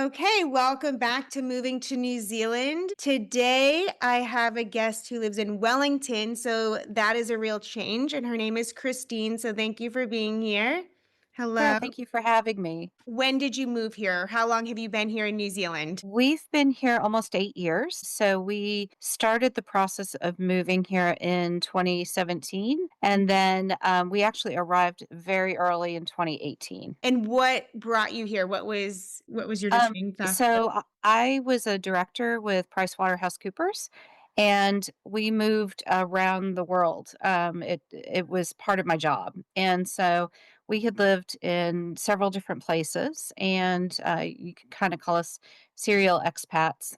Okay, welcome back to Moving to New Zealand. Today, I have a guest who lives in Wellington, so that is a real change, and her name is Christine. So thank you for being here. Yeah, Hello. thank you for having me. When did you move here? How long have you been here in New Zealand? We've been here almost 8 years. So we started the process of moving here in 2017. And then we actually arrived very early in 2018. And what brought you here? What was your deciding factor? I was a director with PricewaterhouseCoopers, and we moved around the world. It was part of my job, and so we had lived in several different places, and you can kind of call us serial expats.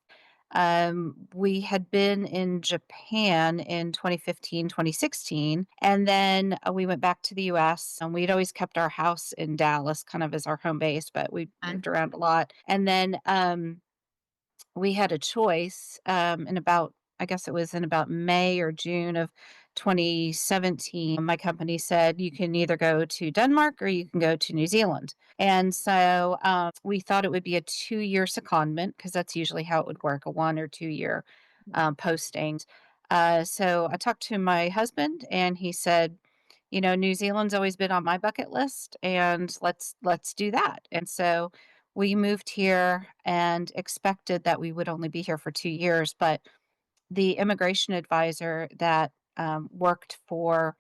We had been in Japan in 2015, 2016, and then we went back to the US. And we'd always kept our house in Dallas kind of as our home base, but we moved around a lot. And then we had a choice in about, I guess it was in about May or June of 2017. My company said you can either go to Denmark or you can go to New Zealand. And so we thought it would be a 2 year secondment because that's usually how it would work, a 1 or 2 year posting. So I talked to my husband and he said, New Zealand's always been on my bucket list and let's do that. And so we moved here and expected that we would only be here for 2 years, but the immigration advisor that, worked for,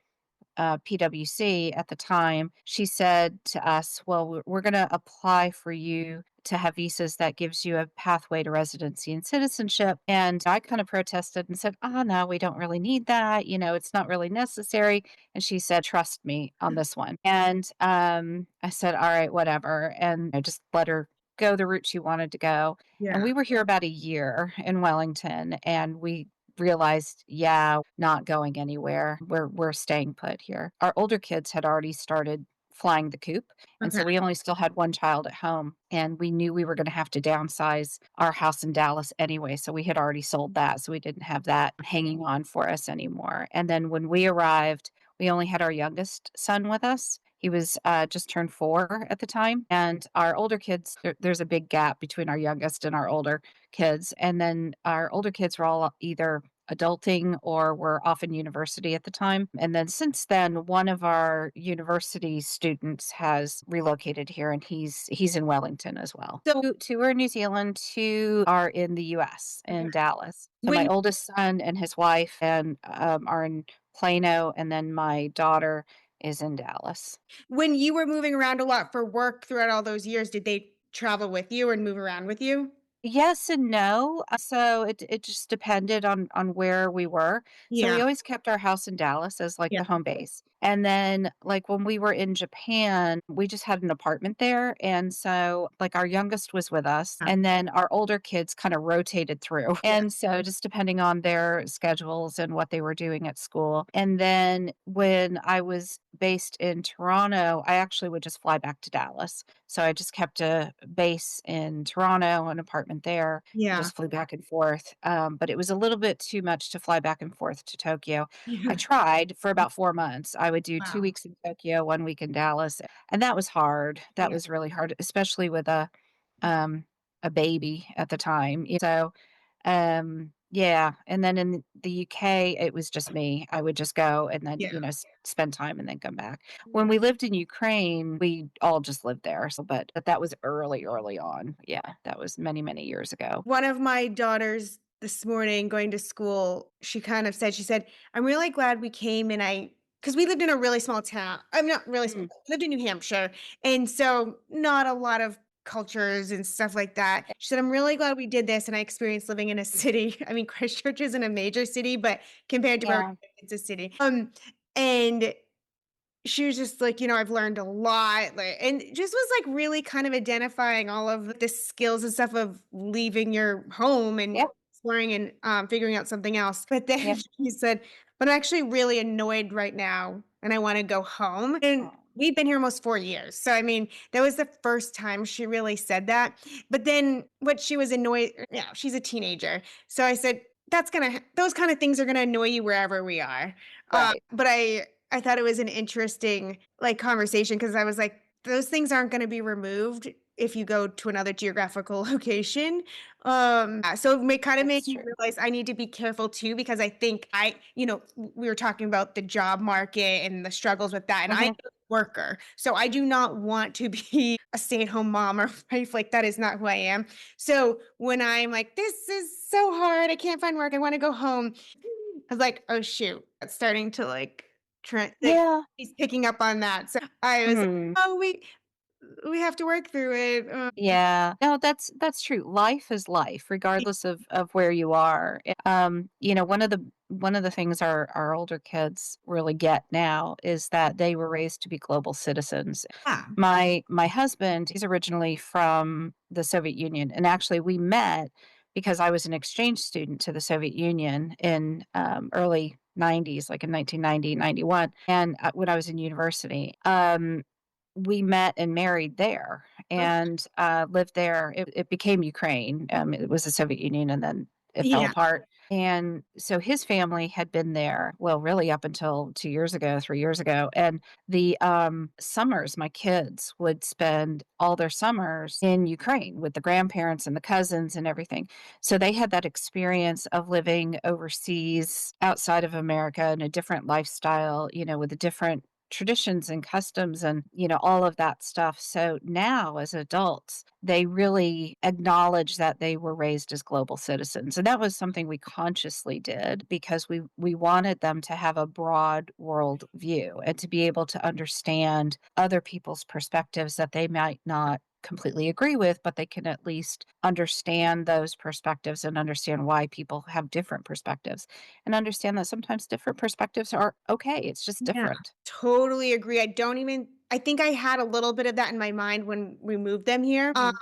PwC at the time, she said to us, "Well, we're gonna apply for you to have visas that gives you a pathway to residency and citizenship." And I kind of protested and said, "Oh, no, we don't really need that, it's not really necessary." And she said, "Trust me on this one." And, I said, "Alright, whatever," and I just let her go the route she wanted to go. And Yeah. we were here about a year in Wellington, and we realized, yeah, not going anywhere. We're staying put here. Our older kids had already started flying the coop, and Okay. so we only still had one child at home, and we knew we were gonna have to downsize our house in Dallas anyway, so we had already sold that, so we didn't have that hanging on for us anymore. And then when we arrived, we only had our youngest son with us. He was, just turned 4 at the time, and our older kids there's a big gap between our youngest and our older kids, and then our older kids were all either adulting or were off in university at the time. And then since then, one of our university students has relocated here and he's in Wellington as well. So Two are in New Zealand, two are in the US okay. in Dallas. So my when oldest son and his wife and are in Plano, and then my daughter is in Dallas. when you were moving around a lot for work throughout all those years, did they travel with you and move around with you? Yes and no. So it just depended on where we were. So we Yeah. always kept our house in Dallas as like Yeah. the home base. And then like when we were in Japan, we just had an apartment there. And so like our youngest was with us and then our older kids kind of rotated through. Yeah. And so just depending on their schedules and what they were doing at school. And then when I was based in Toronto, I actually would just fly back to Dallas. So I just kept a base in Toronto, an apartment there, and Yeah. just flew back and forth. But it was a little bit too much to fly back and forth to Tokyo. I Yeah. tried for about 4 months. I would do two Wow. weeks in Tokyo, 1 week in Dallas, and that was hard. That Yeah. was really hard, especially with um, a baby at the time. So yeah, and then in the UK, it was just me. I would just go and then, Yeah. spend time and then come back. When we lived in Ukraine, we all just lived there, so but that was early, early on. Yeah, that was many, many years ago. One of my daughters this morning going to school, she kind of said, she said, "I'm really glad we came and because we lived in a really small town. I'm not really small, Mm, we lived in New Hampshire. And so not a lot of cultures and stuff like that. She said, I'm really glad we did this. And I experienced living in a city. I mean, Christchurch isn't a major city, but compared to where we yeah, live, it's a city. And she was just like, I've learned a lot, like, and just was like really kind of identifying all of the skills and stuff of leaving your home and yeah, exploring and figuring out something else. But then yeah. she said, "But I'm actually really annoyed right now, and I want to go home." And Aw, we've been here almost 4 years, so I mean, that was the first time she really said that. But then, what she was annoyed, yeah, she's a teenager, so I said, those kind of things are gonna annoy you wherever we are." right. But I thought it was an interesting, like, conversation because I was like, "Those things aren't gonna be removed if you go to another geographical location. So it may kind of make That's me true. realize I need to be careful too, because I think we were talking about the job market and the struggles with that, and I'm Mhm. a worker, so I do not want to be a stay-at-home mom or wife. Like, that is not who I am. So when I'm like, this is so hard, I can't find work, I want to go home. I was like, oh shoot, that's starting to like trend. Like, Yeah. he's picking up on that. So I was like, Mhm. oh, we have to work through it. Yeah. No, that's true. Life is life, regardless of where you are. One of the things our older kids really get now is that they were raised to be global citizens. Yeah. My husband, he's originally from the Soviet Union, and actually we met because I was an exchange student to the Soviet Union in early 90s, like in 1990, 91, and when I was in university. We met and married there Okay. and, lived there. It became Ukraine, it was the Soviet Union, and then it fell Yeah. apart, and so his family had been there, well, really up until 2 years ago, 3 years ago, and summers, my kids would spend all their summers in Ukraine with the grandparents and the cousins and everything. So they had that experience of living overseas outside of America in a different lifestyle, with a different traditions and customs and all of that stuff. So now as adults they really acknowledge that they were raised as global citizens, and that was something we consciously did because we wanted them to have a broad world view and to be able to understand other people's perspectives that they might not completely agree with, but they can at least understand those perspectives and understand why people have different perspectives and understand that sometimes different perspectives are okay. It's just Yeah, different. totally agree. I think I had a little bit of that in my mind when we moved them here. Mhm.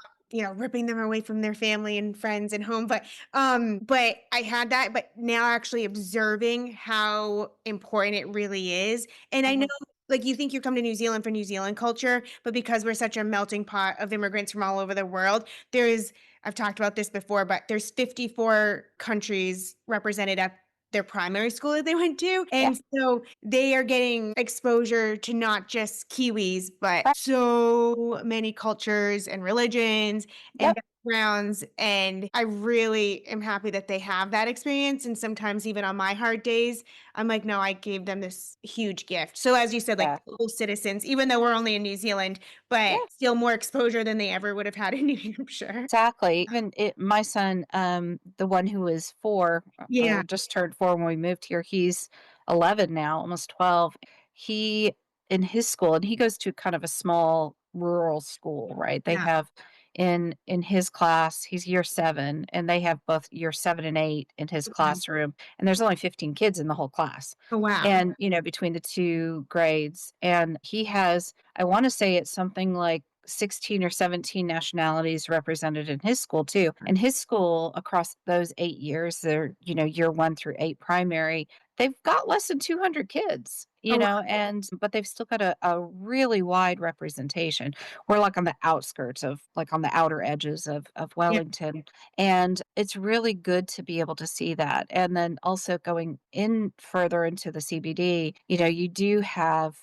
Ripping them away from their family and friends and home, but I had that, but now actually observing how important it really is. And I know, Mhm. like, you think you come to New Zealand for New Zealand culture, but because we're such a melting pot of immigrants from all over the world, there's I've talked about this before, but there's 54 countries represented at their primary school that they went to, Yeah. and so they are getting exposure to not just Kiwis, but Right. so many cultures and religions and Yep. backgrounds, and I really am happy that they have that experience, and sometimes even on my hard days, I'm like, "No, I gave them this huge gift." So as you said, like, Yeah. global citizens, even though we're only in New Zealand, but Yeah. still more exposure than they ever would have had in New Hampshire. Exactly. Even my son, the one who was 4, Yeah, or just turned 4 when we moved here, he's 11 now, almost 12. He in his school, and he goes to kind of a small rural school, right? They yeah, have in his class, he's year 7, and they have both year 7 and 8 in his okay. classroom, and there's only 15 kids in the whole class. Oh, wow. And, between the 2 grades, and he has, I wanna say it's something like 16 or 17 nationalities represented in his school too. And his school across those 8 years, they're, year 1 through 8 primary, they've got less than 200 kids, Oh, wow. and but they've still got a really wide representation. We're like on the outskirts of like on the outer edges of Yeah, Wellington. And it's really good to be able to see that. And then also going in further into the CBD, you do have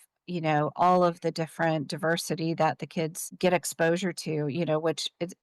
all of the different diversity that the kids get exposure to, which is,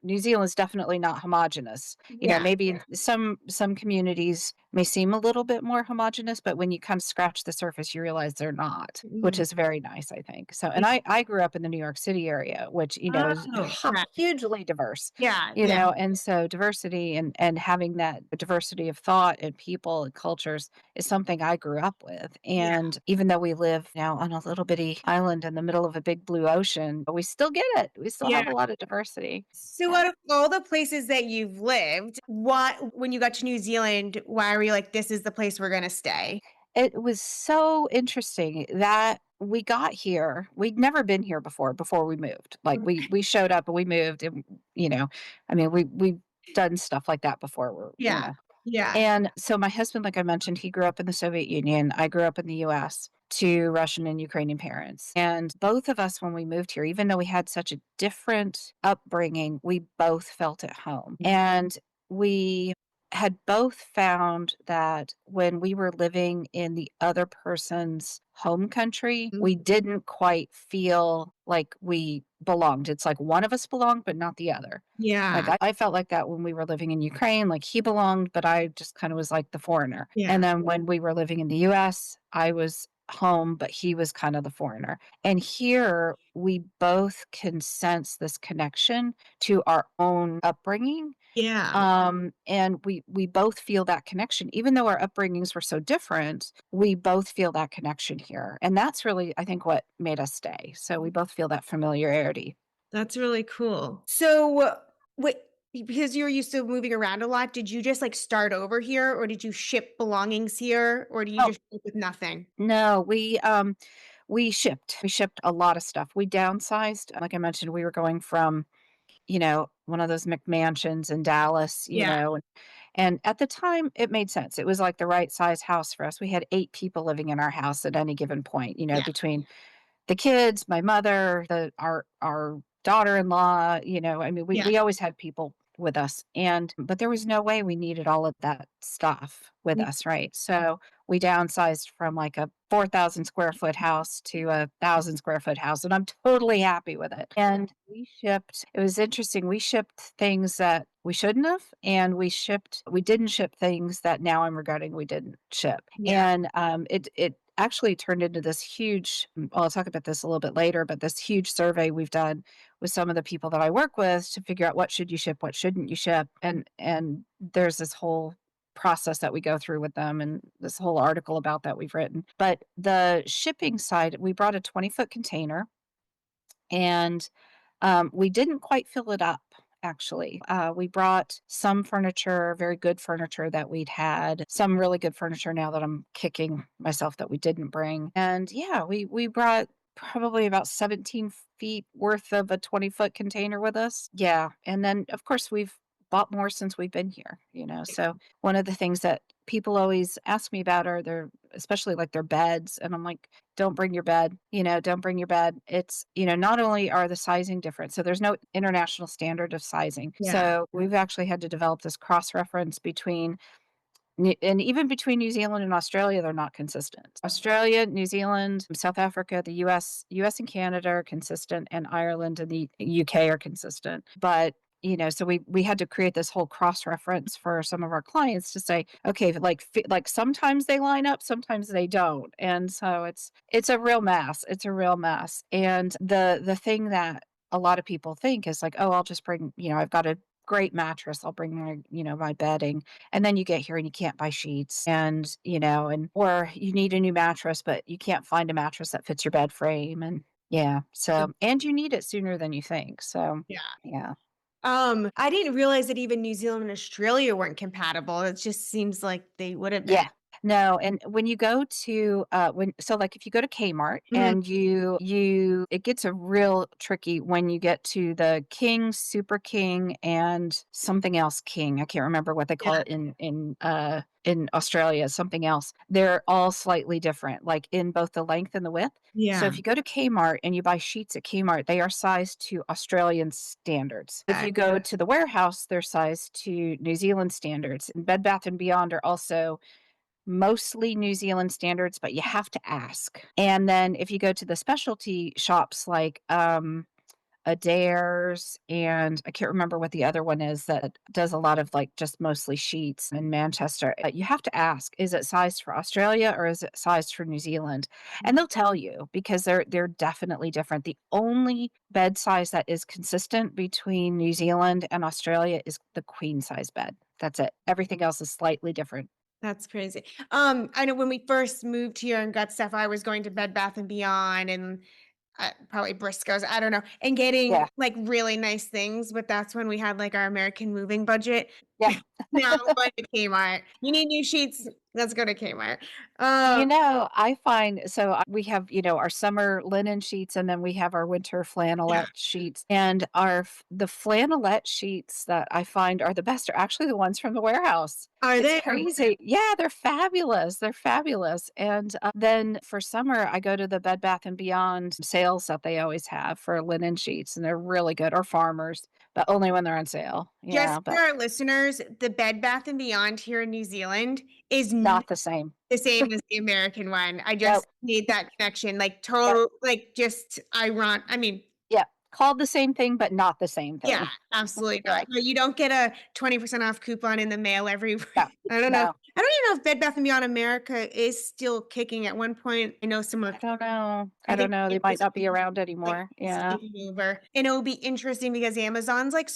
New Zealand's definitely not homogenous. yeah. Maybe in some communities may seem a little bit more homogenous, but when you kind of scratch the surface, you realize they're not, which Mm. is very nice, I think. So, and I grew up in the New York City area, which, is Oh, okay. hugely diverse, Yeah, yeah, and so diversity and having that diversity of thought and people and cultures is something I grew up with. yeah, And even though we live now on a little bitty island in the middle of a big blue ocean, we still get it. We still yeah. have a lot of diversity. So Yeah. out of all the places that you've lived, what when you got to New Zealand, why were you like, "This is the place we're gonna stay?" It was so interesting that we got here. We'd never been here before we moved. Like we showed up and we moved and I mean we've done stuff like that before. Yeah, yeah. And so my husband, like I mentioned, he grew up in the Soviet Union. I grew up in the US to Russian and Ukrainian parents. And both of us, when we moved here, even though we had such a different upbringing, we both felt at home. And we had both found that when we were living in the other person's home country, Mhm. we didn't quite feel like we belonged. It's like one of us belonged, but not the other. Like, Yeah. I felt like that when we were living in Ukraine, like, he belonged, but I just kinda was like the foreigner. And Yeah. then when we were living in the US, I was home, but he was kind of the foreigner. And here, we both can sense this connection to our own upbringing, Yeah. and we both feel that connection. Even though our upbringings were so different, we both feel that connection here, and that's really, I think, what made us stay. So we both feel that familiarity. That's really cool. So, what because you're used to moving around a lot, did you just, like, start over here, or did you ship belongings here, or do you Oh, just ship with nothing? no, we shipped. We shipped a lot of stuff. We downsized. Like I mentioned, we were going from, one of those McMansions in Dallas, Yeah. and at the time, it made sense. It was like the right size house for us. We had 8 people living in our house at any given point, Yeah. between the kids, my mother, our daughter-in-law, I mean, we Yeah. we always had people with us, but there was no way we needed all of that stuff with Yeah. us, right? So, we downsized from, like, a 4,000 square foot house to a 1,000 square foot house, and I'm totally happy with it. And it was interesting, we shipped things that we shouldn't have, and we didn't ship things that now I'm regretting we didn't ship. Yeah. And, it actually turned into this huge I'll talk about this a little bit later, but this huge survey we've done with some of the people that I work with to figure out what should you ship, what shouldn't you ship, and there's this whole process that we go through with them and this whole article about that we've written. But the shipping side, we brought a 20-foot container and we didn't quite fill it up, actually. We brought some furniture, very good furniture that we'd had, some really good furniture now that I'm kicking myself that we didn't bring. And yeah, we brought probably about 17 feet worth of a 20-foot container with us. Yeah. And then, of course, we've bought more since we've been here, So one of the things that people always ask me about are especially like their beds. And I'm like, don't bring your bed, don't bring your bed. It's, not only are the sizing different, so there's no international standard of sizing. Yeah. So we've actually had to develop this cross reference and even between New Zealand and Australia, they're not consistent. Australia, New Zealand, South Africa, the US and Canada are consistent, and Ireland and the UK are consistent. But so we had to create this whole cross reference for some of our clients to say, okay, like sometimes they line up, sometimes they don't, and so it's a real mess. It's a real mess. And the thing that a lot of people think is like, oh, I'll just bring, I've got a great mattress. I'll bring my, my bedding, and then you get here and you can't buy sheets or you need a new mattress, but you can't find a mattress that fits your bed frame. And yeah, and you need it sooner than you think. So Yeah. yeah. I didn't realize that even New Zealand and Australia weren't compatible. It just seems like they would have been. Yeah. No, and when you go to, like, if you go to Kmart Mhm. and it gets a real tricky when you get to the King, Super King, and something else King. I can't remember what they Yeah. call it in Australia, something else. They're all slightly different, like, in both the length and the width. So Yeah. if you go to Kmart and you buy sheets at Kmart, they are sized to Australian standards. If Okay. you go to the warehouse, they're sized to New Zealand standards. And Bed Bath& and Beyond are also mostly New Zealand standards, but you have to ask. And then if you go to the specialty shops like, Adair's, and I can't remember what the other one is that does a lot of, like, just mostly sheets in Manchester, you have to ask, "Is it sized for Australia or is it sized for New Zealand?" And they'll tell you because they're definitely different. The only bed size that is consistent between New Zealand and Australia is the queen size bed. That's it. Everything else is slightly different. That's crazy. I know when we first moved here and got stuff, I was going to Bed Bath& and Beyond and, probably Briscoe's, I don't know, and getting, Yeah. like, really nice things, but that's when we had, like, our American moving budget. Yeah. Now I'm going to Kmart. "You need new sheets? Let's go to Kmart." I find we have, our summer linen sheets and then we have our winter Yeah. flannelette sheets. And the flannelette sheets that I find are the best are actually the ones from the warehouse. Are It's they? crazy. Yeah, they're fabulous. They're fabulous. And then for summer, I go to the Bed Bath and Beyond sales that they always have for linen sheets, and they're really good. Or Farmers. but only when they're on sale. Just Yeah, for but our listeners, the Bed Bath& and Beyond here in New Zealand is not the same. the same as the American one. I just Nope. made that connection, like, Yep. total like, just I mean, Yep. Called the same thing, but not the same yeah, thing. absolutely Yeah. not. No, you don't get a 20% off coupon in the mail every No. I don't know. No. I don't even know if Bed Bath& and Beyond America is still kicking. At one point, I know some of I don't know. I I don't think know. They it might was not be around like anymore. Yeah. taking over, and it'll be interesting because Amazon's, like,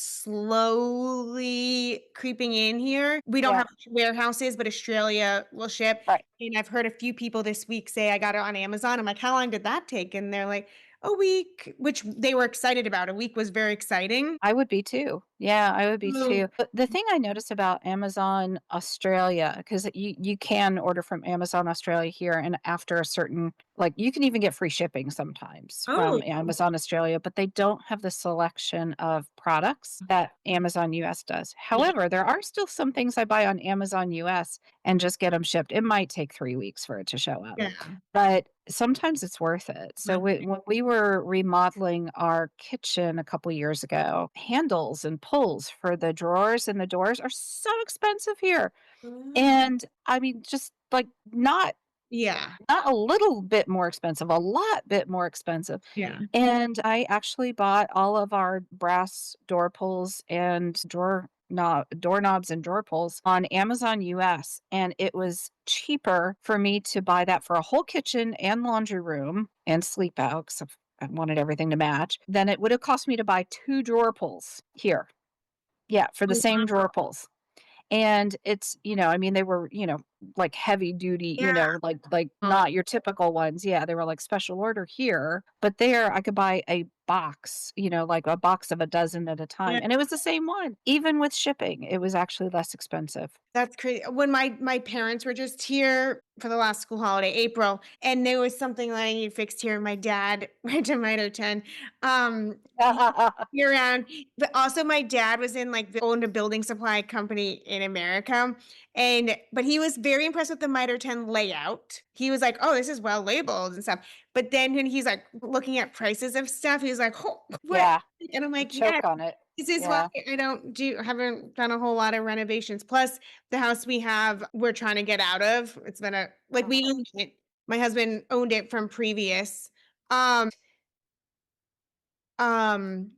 slowly creeping in here. We don't Yeah. have warehouses, but Australia will ship, Right. and I've heard a few people this week say, "I got it on Amazon." I'm like, "How long did that take?" And they're like, "A week," which they were excited about. A week was very exciting. I would be too. Yeah, I would be So too. But the thing I noticed about Amazon Australia, because you can order from Amazon Australia here, and after a certain like you can even get free shipping sometimes oh, from Amazon Australia, but they don't have the selection of products that Amazon US does. yeah, However, there are still some things I buy on Amazon US and just get them shipped. It might take 3 weeks for it to show up. yeah. But sometimes it's worth it. So when we were remodeling our kitchen a couple years ago, handles and pulls for the drawers and the doors are so expensive here. Oh, And I mean, just like yeah, not a little bit more expensive, a lot bit more expensive. yeah. And I actually bought all of our brass door pulls and doorknobs and drawer pulls on Amazon US, and it was cheaper for me to buy that for a whole kitchen and laundry room and sleep out 'cause I wanted everything to match than it would have cost me to buy 2 drawer pulls here. Yeah, for the Oh, same wow. drawer pulls. And it's, I mean, they were, like heavy duty, Yeah. like not your typical ones. Yeah, they were like special order here, but there I could buy a box, like a box of a dozen at a time. And it was the same one. Even with shipping, it was actually less expensive. That's crazy. When my parents were just here for the last school holiday, April, and there was something that I need fixed here, my dad went to Miterton, he year round, but also my dad was in, like, owned a building supply company in America, but he was very impressed with the Miterton layout. He was like, "Oh, this is well labeled and stuff," but then when he's, like, looking at prices of stuff, he's like, "Oh, what?" Yeah, And I'm you like, "Yeah, choke on it. this is why Yeah. I haven't done a whole lot of renovations." Plus, the house we have, we're trying to get out of. It's been a like, we Mhm. owned it. My husband owned it from previous. Um, um,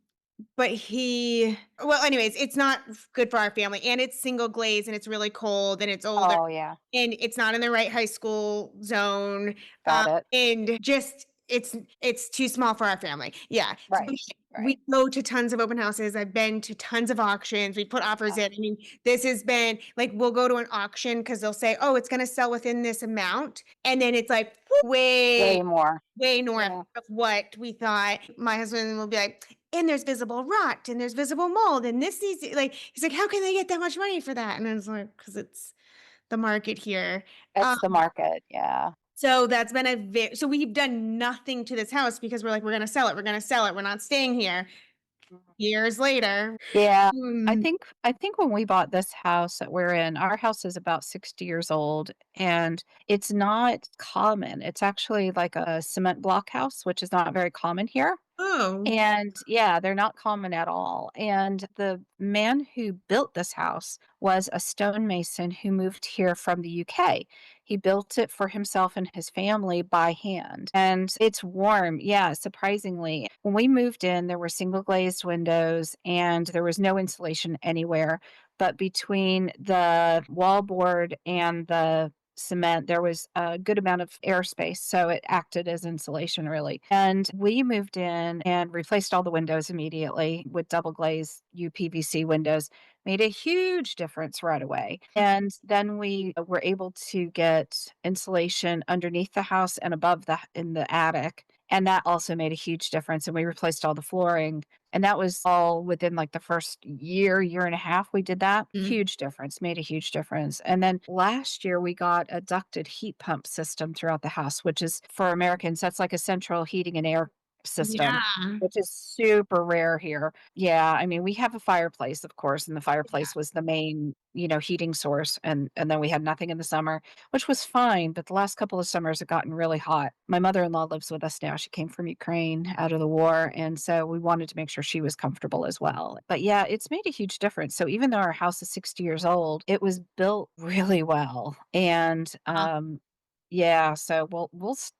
but anyways, it's not good for our family, and it's single glaze, and it's really cold, and it's older, Oh, yeah. and it's not in the right high school zone, Got it. and just it's too small for our family. Yeah. So Right. we Right. go to tons of open houses. I've been to tons of auctions. We put offers Oh, in. I mean, this has been like we'll go to an auction because 'cause they'll say, "Oh, it's gonna sell within this amount," and then it's like way more. way north Yeah. of what we thought. My husband will be like, "And there's visible rot, and there's visible mold, and this needs to," like, he's like, "How can they get that much money for that?" And I was like, "'Cause it's the market here." Um, It's the market. Yeah. so that's been so we've done nothing to this house because we're like, "We're gonna sell it, we're gonna sell it, we're not staying here." Years later. Yeah. I Mm. think I think when we bought this house that we're in, our house is about 60 years old and it's not common. It's actually like a cement block house, which is not very common here. Oh. And yeah, they're not common at all. And the man who built this house was a stonemason who moved here from the UK. He built it for himself and his family by hand. And it's warm. Yeah, surprisingly. When we moved in, there were single glazed windows and there was no insulation anywhere. But between the wallboard and the cement, there was a good amount of airspace, so it acted as insulation really. And we moved in and replaced all the windows immediately with double glazed UPVC windows. Made a huge difference right away. And then we were able to get insulation underneath the house and above the in the attic. And that also made a huge difference. And we replaced all the flooring. And that was all within like the first year and a half we did that. Mm. Huge difference, made a huge difference. And then last year we got a ducted heat pump system throughout the house, which is for Americans, that's like a central heating and air system, Yeah. which is super rare here. Yeah, I mean, we have a fireplace, of course, and the Yeah. fireplace was the main, heating source, and then we had nothing in the summer, which was fine, but the last couple of summers have gotten really hot. My mother-in-law lives with us now. She came from Ukraine out of the war, and so we wanted to make sure she was comfortable as well. But yeah, it's made a huge difference. So even though our house is 60 years old, it was built really well. And yeah, so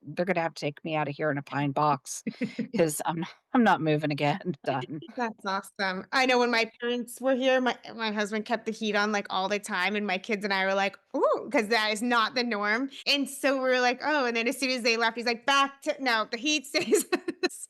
they're gonna have to take me out of here in a pine box because I'm not moving again. Done. That's awesome. I know when my parents were here, my husband kept the heat on, like, all the time, and my kids and I were like, "Ooh," because that is not the norm, and so we were like, "Oh," and then as soon as they left, he's like, "Back to no, the heat stays."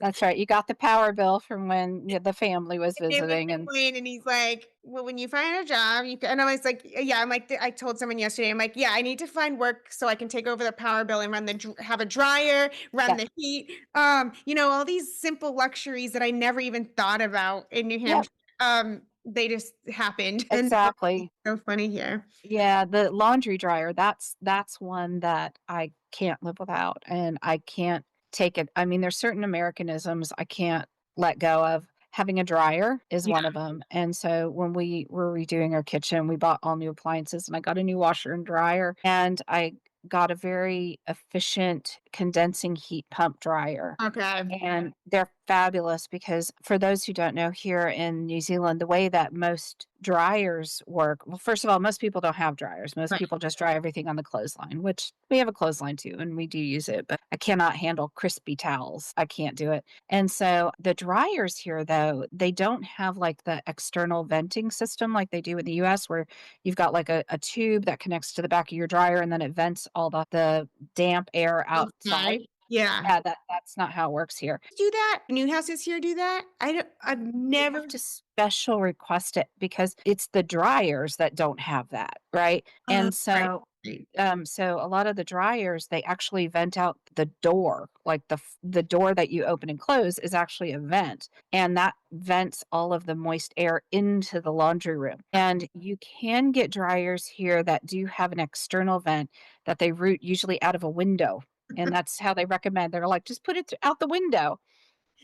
That's right. You got the power bill from when the family was They would visiting, and complain, and he's like, "Well, when you find a job, you can." And I was like, "Yeah." I'm like, I told someone yesterday, I'm like, "Yeah, I need to find work so I can take over the power bill and have a dryer, run yeah, the heat." All these simple luxuries that I never even thought about in New yeah, Hampshire. They just happened, and it's exactly. so funny here. Yeah, the laundry dryer, that's one that I can't live without, and I can't take it. I mean, there's certain Americanisms I can't let go of. Having a dryer is Yeah. one of them, and so when we were redoing our kitchen, we bought all new appliances, and I got a new washer and dryer, and I got a very efficient condensing heat pump dryer. Okay. And they're fabulous because for those who don't know, here in New Zealand, the way that most dryers work, well, first of all, most people don't have dryers. Most Right. people just dry everything on the clothesline, which we have a clothesline too, and we do use it, but I cannot handle crispy towels. I can't do it. And so the dryers here, though, they don't have like the external venting system like they do in the US, where you've got like a tube that connects to the back of your dryer and then it vents all the damp air outside. Outside. Yeah. Yeah, that's not how it works here. Do that? New houses here do that? I've You never. have to special request it because it's the dryers that don't have that, right? And Right. so Right. so a lot of the dryers, they actually vent out the door, like the door that you open and close is actually a vent, and that vents all of the moist air into the laundry room. And you can get dryers here that do have an external vent that they route usually out of a window, and that's how they recommend. They're like, "Just put it out the window."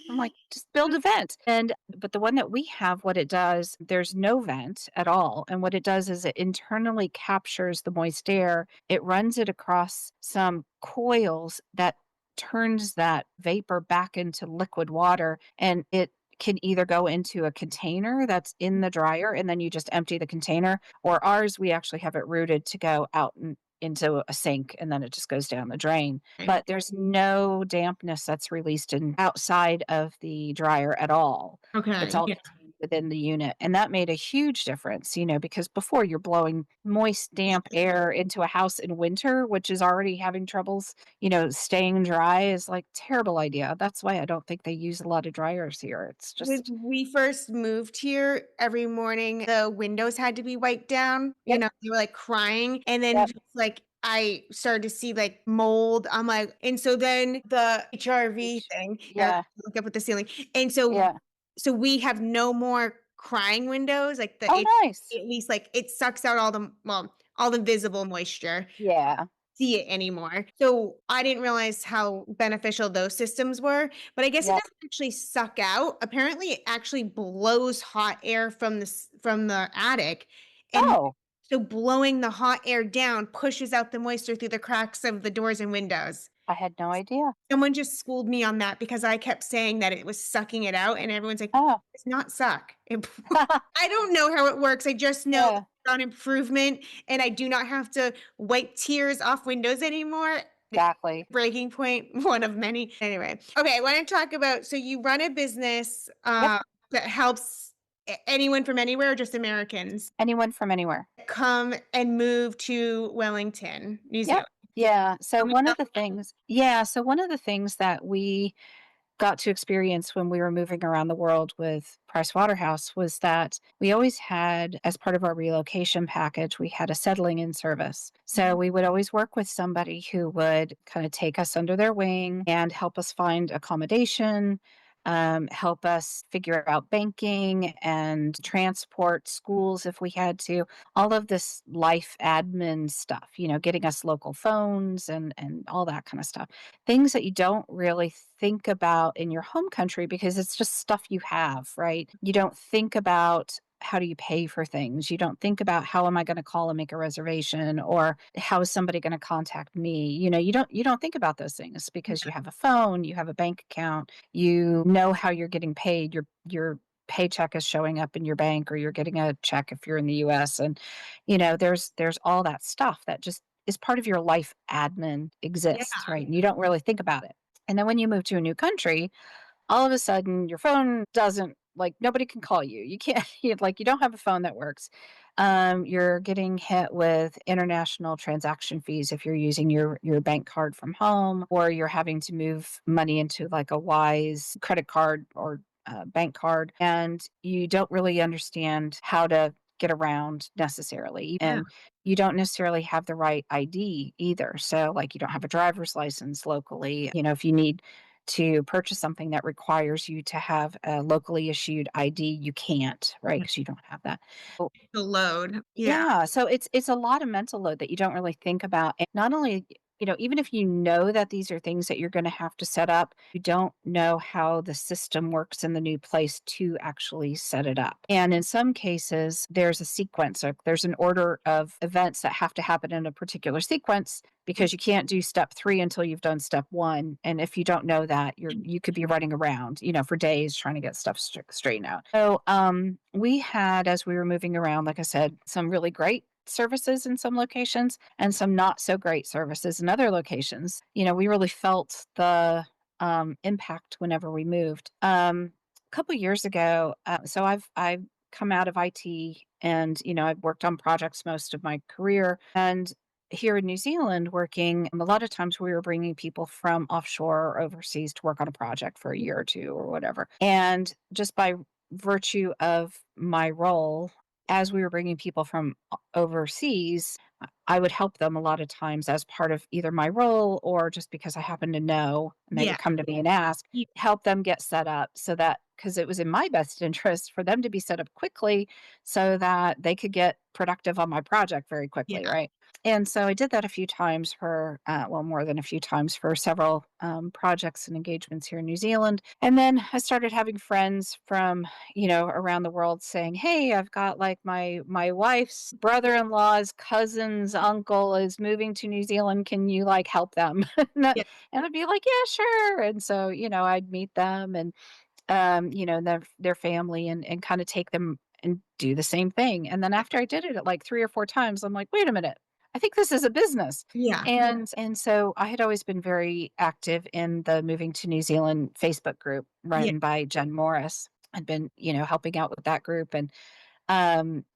I'm like, "Just build a vent." And but the one that we have, what it does, there's no vent at all, and what it does is it internally captures the moist air. It runs it across some coils that turns that vapor back into liquid water, and it can either go into a container that's in the dryer, and then you just empty the container, or ours, we actually have it routed to go out and into a sink, and then it just goes down the drain. Right. But there's no dampness that's released in outside of the dryer at all. It's Okay, all yeah. contained within the unit, and that made a huge difference, because before you're blowing moist, damp air into a house in winter, which is already having troubles, staying dry is like terrible idea. That's why I don't think they use a lot of dryers here. It's When just we first moved here, every morning the windows had to be wiped down, Yep, they were, like, crying, and then yep, just, like, I started to see, like, mold, I'm like and so then the HRV each thing, yeah, look up at the ceiling, and so we have no more crying windows, like, Oh, nice. at least, like, it sucks out all the visible moisture. Yeah, See it anymore. So, I didn't realize how beneficial those systems were, but I guess it yep. doesn't actually suck out. Apparently, it actually blows hot air from the attic, and Oh, so blowing the hot air down pushes out the moisture through the cracks of the doors and windows. I had no idea. Someone just schooled me on that because I kept saying that it was sucking it out, and everyone's like, Oh. "It's not suck." I don't know how it works. I just know Yeah, it's an improvement, and I do not have to wipe tears off windows anymore. exactly. Breaking point, one of many. Anyway, okay, I wanna talk about so you run a business, Yep. that helps anyone from anywhere or just Americans Anyone from anywhere. come and move to Wellington, New Yep. Zealand? Yeah, Tell me about so one of the things that we got to experience when we were moving around the world with Price Waterhouse was that we always had, as part of our relocation package, we had a settling in service. So Mhm. we would always work with somebody who would kind of take us under their wing and help us find accommodation. help us figure out banking and transport, schools if we had to, all of this life admin stuff, getting us local phones and all that kind of stuff. Things that you don't really think about in your home country because it's just stuff you have, right? You don't think about how do you pay for things? You don't think about how am I going to call and make a reservation or how is somebody going to contact me? You don't think about those things because you have a phone, you have a bank account, you know how you're getting paid. Your paycheck is showing up in your bank or you're getting a check if you're in the US and there's all that stuff that just is part of your life admin Yeah. exists, right? And you don't really think about it. And then when you move to a new country, all of a sudden your phone doesn't like nobody can call you. You can't you don't have a phone that works. You're getting hit with international transaction fees if you're using your bank card from home, or you're having to move money into like a Wise credit card or bank card, and you don't really understand how to get around necessarily, Yeah. and you don't necessarily have the right ID either. So, like, you don't have a driver's license locally. If you need to purchase something that requires you to have a locally issued ID, you can't, right? Yeah. Because you don't have that. Oh, The load. Yeah. yeah, so it's a lot of mental load that you don't really think about, and not only even if you know that these are things that you're gonna have to set up, you don't know how the system works in the new place to actually set it up. And in some cases, there's a sequence, or there's an order of events that have to happen in a particular sequence because you can't do step 3 until you've done step 1, and if you don't know that, you could be running around, for days trying to get stuff straightened out. So, we had, as we were moving around, like I said, some really great services in some locations and some not so great services in other locations. We really felt the impact whenever we moved. A couple years ago, so I've come out of IT, and I've worked on projects most of my career, and here in New Zealand working, a lot of times we were bringing people from offshore or overseas to work on a project for a year or two or whatever. And just by virtue of my role, as we were bringing people from overseas, I would help them a lot of times as part of either my role or just because I happen to know and they Yeah. would come to me and ask, help them get set up so that because it was in my best interest for them to be set up quickly so that they could get productive on my project very Yeah. quickly, right? And so I did that a few times for, well, more than a few times for several projects and engagements here in New Zealand. And then I started having friends from, around the world saying, "Hey, I've got like my wife's brother-in-law's cousin's uncle is moving to New Zealand. Can you like help them?" Yeah. And I'd be like, "Yeah, sure." And so, I'd meet them and their family and kind of take them and do the same thing. And then after I did it like 3 or 4 times, I'm like, "Wait a minute. I think this is a business." Yeah. And so I had always been very active in the Moving to New Zealand Facebook group Yeah. run by Jen Morris. I'd been, helping out with that group, and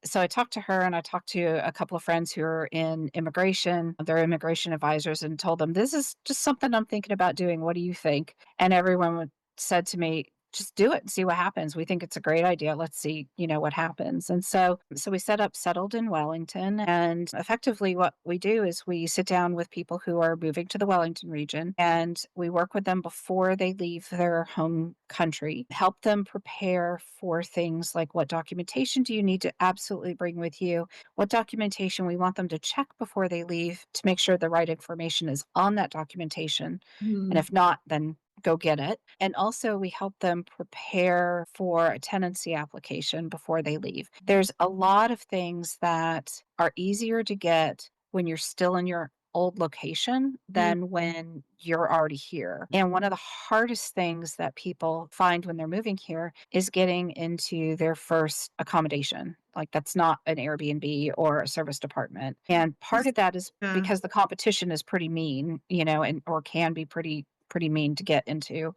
so I talked to her and I talked to a couple of friends who are in immigration, they're immigration advisors, and told them, "This is just something I'm thinking about doing. What do you think?" And everyone said to me, "Just do it and see what happens. We think it's a great idea. Let's see, what happens." And so we set up Settled in Wellington. And effectively what we do is we sit down with people who are moving to the Wellington region and we work with them before they leave their home country, help them prepare for things like what documentation do you need to absolutely bring with you, what documentation we want them to check before they leave to make sure the right information is on that documentation. And Mhm. if not, then go get it. And also, we help them prepare for a tenancy application before they leave. There's a lot of things that are easier to get when you're still in your old location Mm. than when you're already here. And one of the hardest things that people find when they're moving here is getting into their first accommodation. Like that's not an Airbnb or a service department. And part Just of that is yeah. because the competition is pretty mean, and or can be pretty mean to get into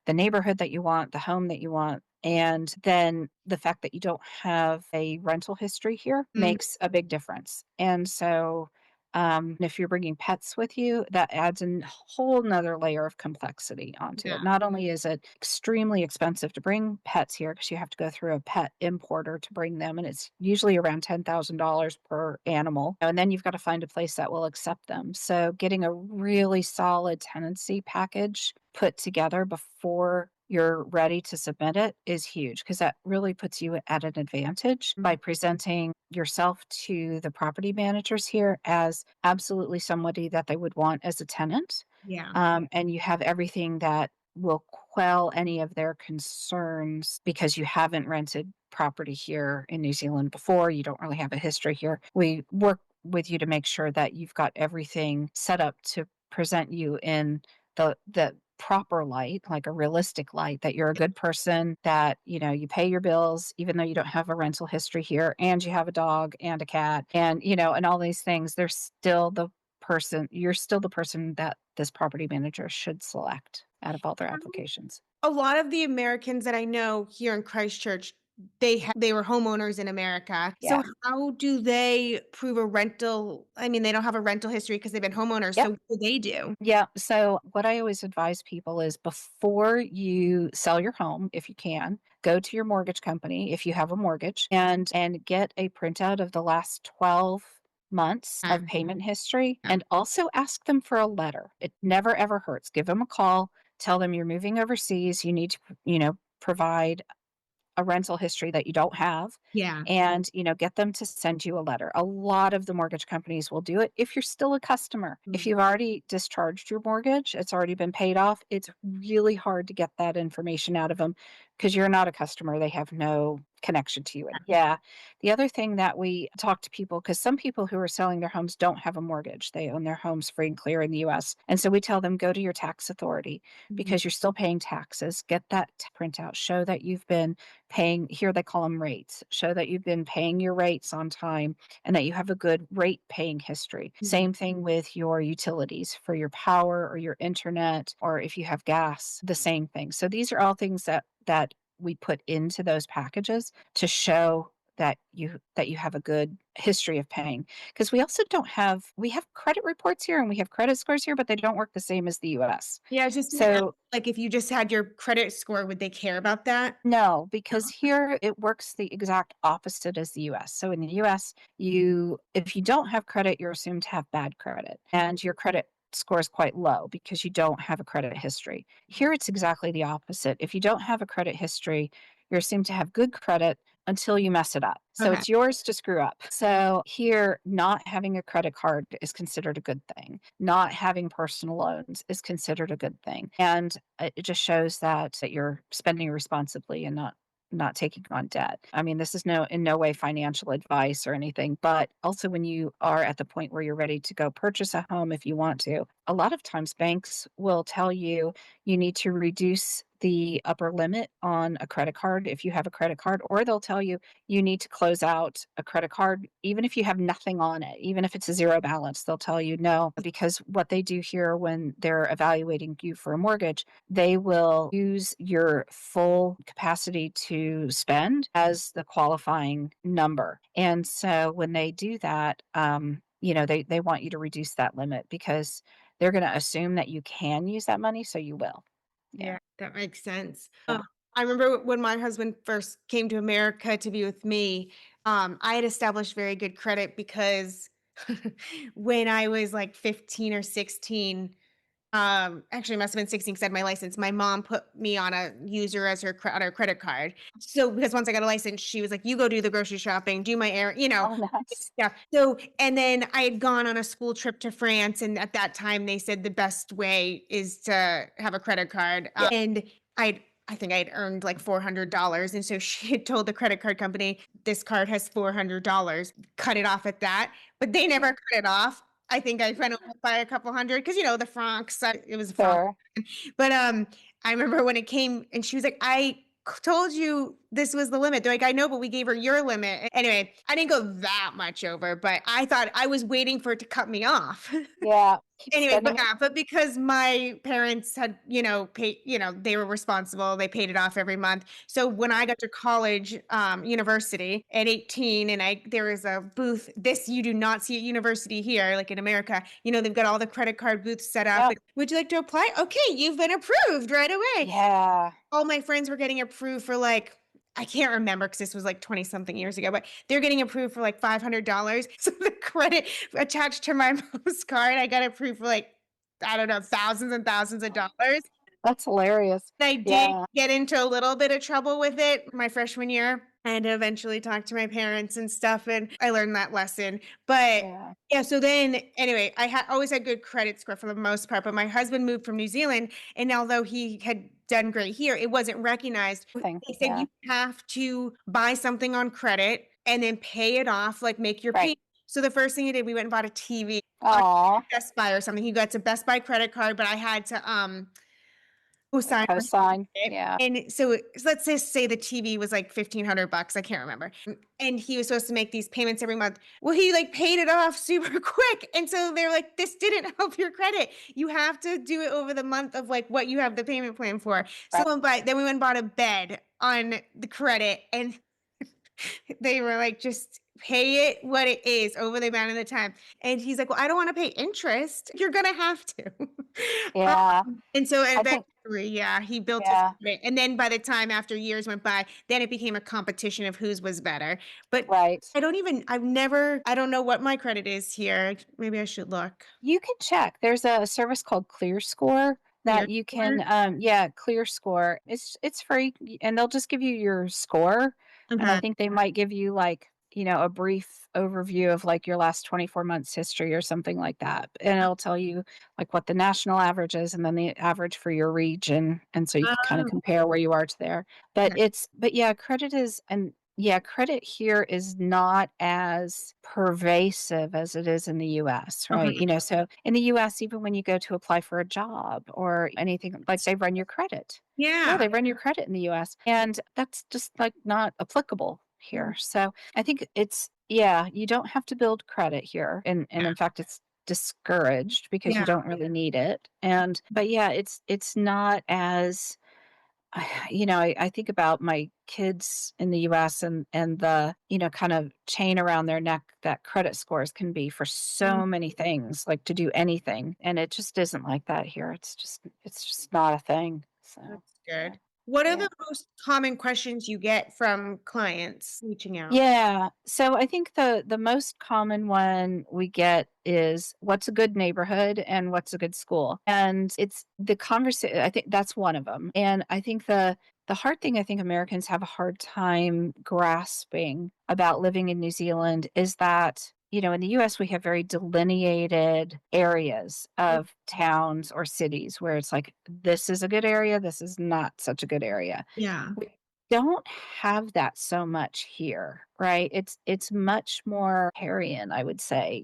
the neighborhood that you want, the home that you want. And then the fact that you don't have a rental history here Mm. makes a big difference. And so, if you're bringing pets with you, that adds a whole nother layer of complexity onto Yeah. it. Not only is it extremely expensive to bring pets here because you have to go through a pet importer to bring them, and it's usually around $10,000 per animal. And then you've got to find a place that will accept them. So, getting a really solid tenancy package put together before you're ready to submit it is huge because that really puts you at an advantage by Mhm. presenting yourself to the property managers here as absolutely somebody that they would want as a tenant. Yeah. And you have everything that will quell any of their concerns because you haven't rented property here in New Zealand before. You don't really have a history here. We work with you to make sure that you've got everything set up to present you in the proper light, like a realistic light, that you're a good person, that, you pay your bills, even though you don't have a rental history here, and you have a dog and a cat, and, and all these things. You're still the person that this property manager should select out of all their applications. A lot of the Americans that I know here in Christchurch, they were homeowners in America. So Yeah. how do they prove a rental? I mean, they don't have a rental history because they've been homeowners. Yep. So what do they do? Yeah. So, what I always advise people is before you sell your home, if you can, go to your mortgage company if you have a mortgage and get a printout of the last 12 months of payment history Yeah. and also ask them for a letter. It never ever hurts. Give them a call, tell them you're moving overseas, you need to, provide a rental history that you don't have Yeah. and, get them to send you a letter. A lot of the mortgage companies will do it if you're still a customer. If Mm. you've already discharged your mortgage, it's already been paid off, it's really hard to get that information out of them because you're not a customer. They have no connection to you. Yeah. The other thing that we talk to people, because some people who are selling their homes don't have a mortgage, they own their homes free and clear in the US. And so we tell them go to your tax authority Mhm. because you're still paying taxes. Get that printout, show that you've been paying, here they call them rates, show that you've been paying your rates on time and that you have a good rate paying history. Mhm. Same thing with your utilities for your power or your internet, or if you have gas, the same thing. So these are all things that we put into those packages to show that you have a good history of paying, because we have credit reports here and we have credit scores here, but they don't work the same as the US. Yeah, I was just gonna ask, So like, if you just had your credit score, would they care about that? no, because here it works the exact opposite as the US. So in the US, if you don't have credit, you're assumed to have bad credit and your credit score is quite low because you don't have a credit history. Here it's exactly the opposite. If you don't have a credit history, you're assumed to have good credit until you mess it up. So Okay. it's yours to screw up. So here, not having a credit card is considered a good thing. Not having personal loans is considered a good thing. And it just shows that you're spending responsibly and not taking on debt. I mean, this is in no way financial advice or anything, but also when you are at the point where you're ready to go purchase a home if you want to, a lot of times banks will tell you you need to reduce the upper limit on a credit card if you have a credit card, or they'll tell you you need to close out a credit card even if you have nothing on it, even if it's a zero balance. They'll tell you no, because what they do here when they're evaluating you for a mortgage, they will use your full capacity to spend as the qualifying number. And so when they do that, they want you to reduce that limit because they're going to assume that you can use that money, so you will. Yeah. Yeah, that makes sense. Yeah. I remember when my husband first came to America to be with me, I had established very good credit because when I was like 15 or 16, actually, it must have been 16 'cause I had my license. My mom put me on a user as on her credit card. So, because once I got a license, she was like, "You go do the grocery shopping, do my errand," Oh, nice. yeah. So, and then I had gone on a school trip to France, and at that time, they said the best way is to have a credit card. Yeah. And I think I had earned like $400, and so she had told the credit card company, "This card has $400, cut it off at that." But they never cut it off. I think I went off by a couple hundred because the francs. It was franc. Sure. But, I remember when it came and she was like, told you this was the limit." They're like, "I know, but we gave her your limit." Anyway, I didn't go that much over, but I thought I was waiting for it to cut me off. Yeah. Keep Anyway, but spending it. yeah, but because my parents had, paid, they were responsible, they paid it off every month. So when I got to college, university at 18, and there was a booth, this you do not see at university here, like in America, they've got all the credit card booths set up. Yep. And, "Would you like to apply?" "Okay, you've been approved right away." Yeah. All my friends were getting approved for like, I can't remember because this was like 20 something years ago, but they're getting approved for like $500. So the credit attached to my mom's card, I got approved for like, I don't know, thousands and thousands of dollars. That's hilarious. I did Yeah, get into a little bit of trouble with it my freshman year. I had to eventually talk to my parents and stuff, and I learned that lesson. But yeah. yeah, so then anyway, I had always had good credit score for the most part. But my husband moved from New Zealand, and although he had done great here, it wasn't recognized. Thing. They said Yeah, you have to buy something on credit and then pay it off, like make your right. pay. So the first thing he did, we went and bought a TV on Aw, Best Buy or something. He got a Best Buy credit card, but I had to co-sign cosign. it. Yeah, And so let's just say the TV was like 1,500 bucks. I can't remember. And he was supposed to make these payments every month. Well, he like paid it off super quick. And so they're like, this didn't help your credit. You have to do it over the month of like what you have the payment plan for. So right. then we went and bought a bed on the credit, and they were like, just pay it what it is over the amount of the time. And he's like, well, I don't want to pay interest. You're gonna have to. Yeah, And so I think eventually, yeah, he built his yeah, credit, and then by the time after years went by, then it became a competition of whose was better. But right. I don't know what my credit is here. Maybe I should look. You can check. There's a service called ClearScore Clear that you score? can, yeah, ClearScore. It's free, and they'll just give you your score, and I Okay. think they might give you, like, a brief overview of, like, your last 24 months history or something like that, and it'll tell you, like, what the national average is and then the average for your region, and so you can kinda Oh, compare where you are to there. But okay. yeah, credit is and yeah, credit here is not as pervasive as it is in the US, right? Okay. So in the US, even when you go to apply for a job or anything, like they run your credit. Yeah, Yeah. they run your credit in the US. And that's just like not applicable here. So I think yeah, you don't have to build credit here. And in fact, it's discouraged because you Yeah. don't really need it. But yeah, it's not as I think about my kids in the US and the, kind of chain around their neck that credit scores can be for Mm, so many things, like to do anything. And it just isn't like that here. It's just not a thing. So, that's yeah. good. What are Yeah. the most common questions you get from clients reaching out? Yeah. So I think the most common one we get is what's a good neighborhood and what's a good school. And it's the conversation I think that's one of them. And I think the hard thing I think Americans have a hard time grasping about living in New Zealand is that in the US, we have very delineated areas Mm, of towns or cities where it's like, this is a good area, this is not such a good area. yeah. Don't have that so much here, right? It's much more Aryan, I would say.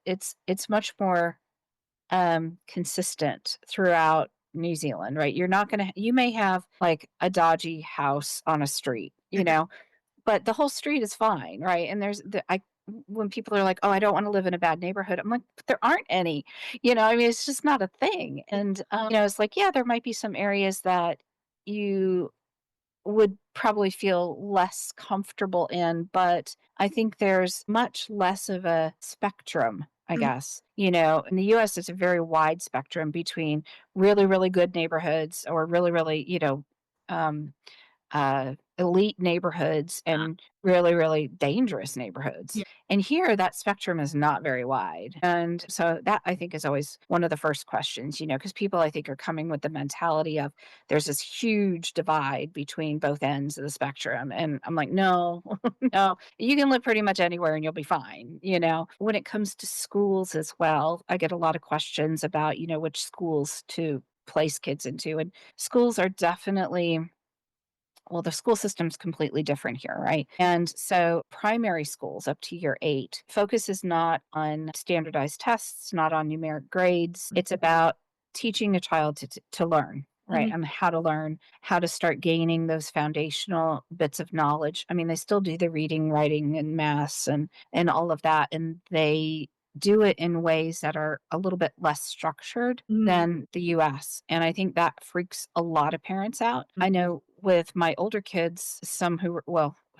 It's much more consistent throughout New Zealand, right? You may have like a dodgy house on a street, but the whole street is fine, right? And when people are like, "Oh, I don't want to live in a bad neighborhood," I'm like, "But there aren't any," I mean, it's just not a thing. And it's like, yeah, there might be some areas that you would probably feel less comfortable in, but I think there's much less of a spectrum, I Mhm. guess. In the US, it's a very wide spectrum between really, really good neighborhoods or really, really, um, elite neighborhoods and really, really dangerous neighborhoods. Yeah. And here, that spectrum is not very wide. And so that I think is always one of the first questions, because people I think are coming with the mentality of there's this huge divide between both ends of the spectrum. And I'm like, no, no, you can live pretty much anywhere and you'll be fine. When it comes to schools as well, I get a lot of questions about, which schools to place kids into. And schools are definitely well, the school system's completely different here, right? And so primary schools up to year 8 focuses not on standardized tests, not on numeric grades. It's about teaching a child to learn, right? Mhm. And how to learn, how to start gaining those foundational bits of knowledge. I mean, they still do the reading, writing, and maths and all of that, and they do it in ways that are a little bit less structured Mm, than the US. And I think that freaks a lot of parents out. I mhm. know with my older kids, some who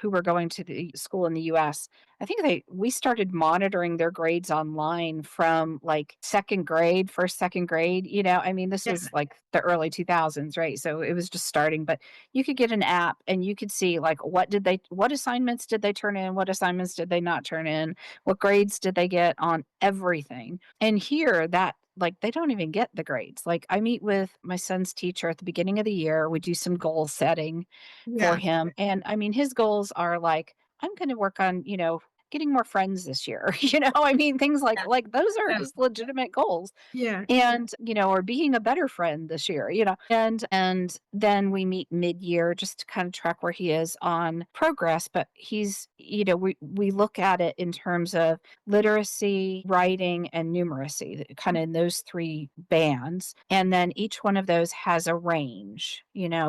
were going to the school in the US, I think we started monitoring their grades online from like second grade, first, second grade. I mean, this Yeah. was like the early 2000s, right? So it was just starting, but you could get an app and you could see like what assignments did they turn in? What assignments did they not turn in? What grades did they get on everything? And here like, they don't even get the grades. Like, I meet with my son's teacher at the beginning of the year, we do some goal setting for Yeah. him, and, I mean, his goals are like, "I'm gonna work on, getting more friends this year," I mean, things Yeah. like those are Yeah. his legitimate goals. Yeah. And, or being a better friend this year, and then we meet mid-year just to kind of track where he is on progress, but he's, we look at it in terms of literacy, writing, and numeracy, kind of in those 3 bands, and then each one of those has a range,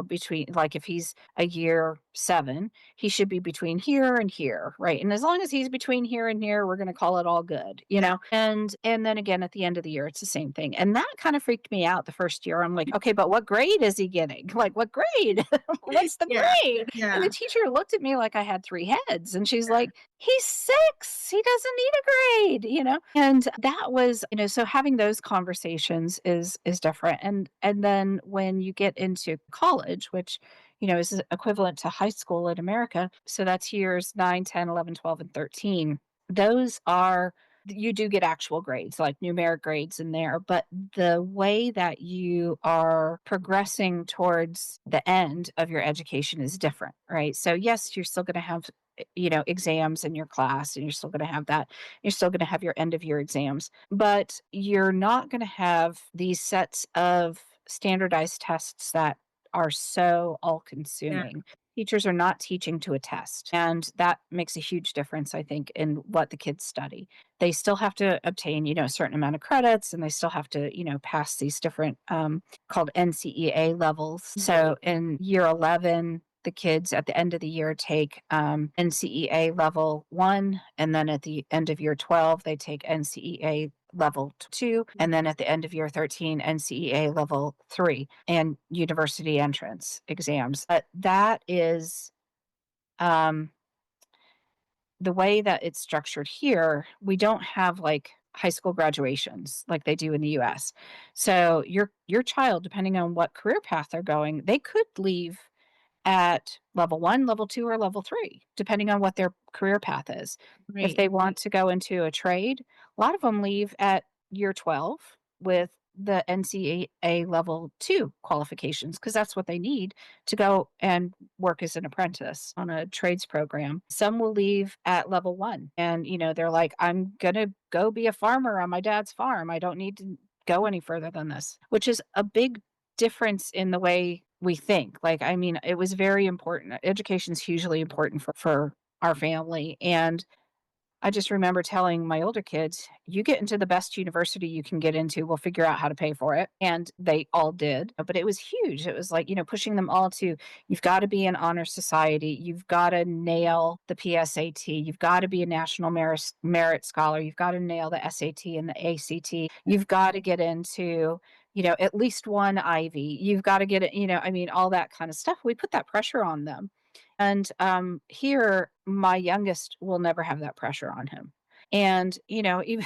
between, like, if he's a year 7, he should be between here and here, right? And as long as he's between here and here, we're gonna call it all good, you Yeah. know? And then again at the end of the year, it's the same thing. And that kind of freaked me out the first year. I'm like, okay, but what grade is he getting? Like, what grade? What's the Yeah. grade? And the Yeah. teacher looked at me like I had 3 heads. And she's like, he's 6. He doesn't need a grade. And that was, so having those conversations is different. And then when you get into college, which is equivalent to high school in America. So that's years 9, 10, 11, 12, and 13. Those are, you do get actual grades, like numeric grades in there, but the way that you are progressing towards the end of your education is different, right? So, yes, you're still going to have, exams in your class, and you're still going to have that. You're still going to have your end of year exams, but you're not going to have these sets of standardized tests that are so all Yeah. consuming. Teachers are not teaching to a test, and that makes a huge difference, I think, in what the kids study. They still have to obtain, a certain amount of credits, and they still have to, pass these different called NCEA levels. So in year 11, the kids at the end of the year take NCEA level 1, and then at the end of year 12, they take NCEA level 2, and then at the end of year 13, NCEA level 3, and university entrance exams. But that is um, the way that it's structured here. We don't have like high school graduations like they do in the US. So your child, depending on what career path they're going, they could leave at level 1, level 2, or level 3, depending on what their career path is. If Right. they want to go into a trade, a lot of them leave at year 12 with the NCAA level 2 qualifications, because that's what they need to go and work as an apprentice on a trades program. Some will leave at level 1, and they're like, I'm going to go be a farmer on my dad's farm. I don't need to go any further than this, which is a big difference in the way we think. Like, I mean, it was very important. Education is hugely important for our family. And I just remember telling my older kids, you get into the best university you can get into, we'll figure out how to pay for it. And they all did. But it was huge. It was like, pushing them all to, you've got to be an honor society. You've got to nail the PSAT. You've got to be a national merit scholar. You've got to nail the SAT and the ACT. You've got to get into, at least one Ivy. You've got to get it, I mean, all that kind of stuff. We put that pressure on them. And, here, my youngest will never have that pressure on him. And, even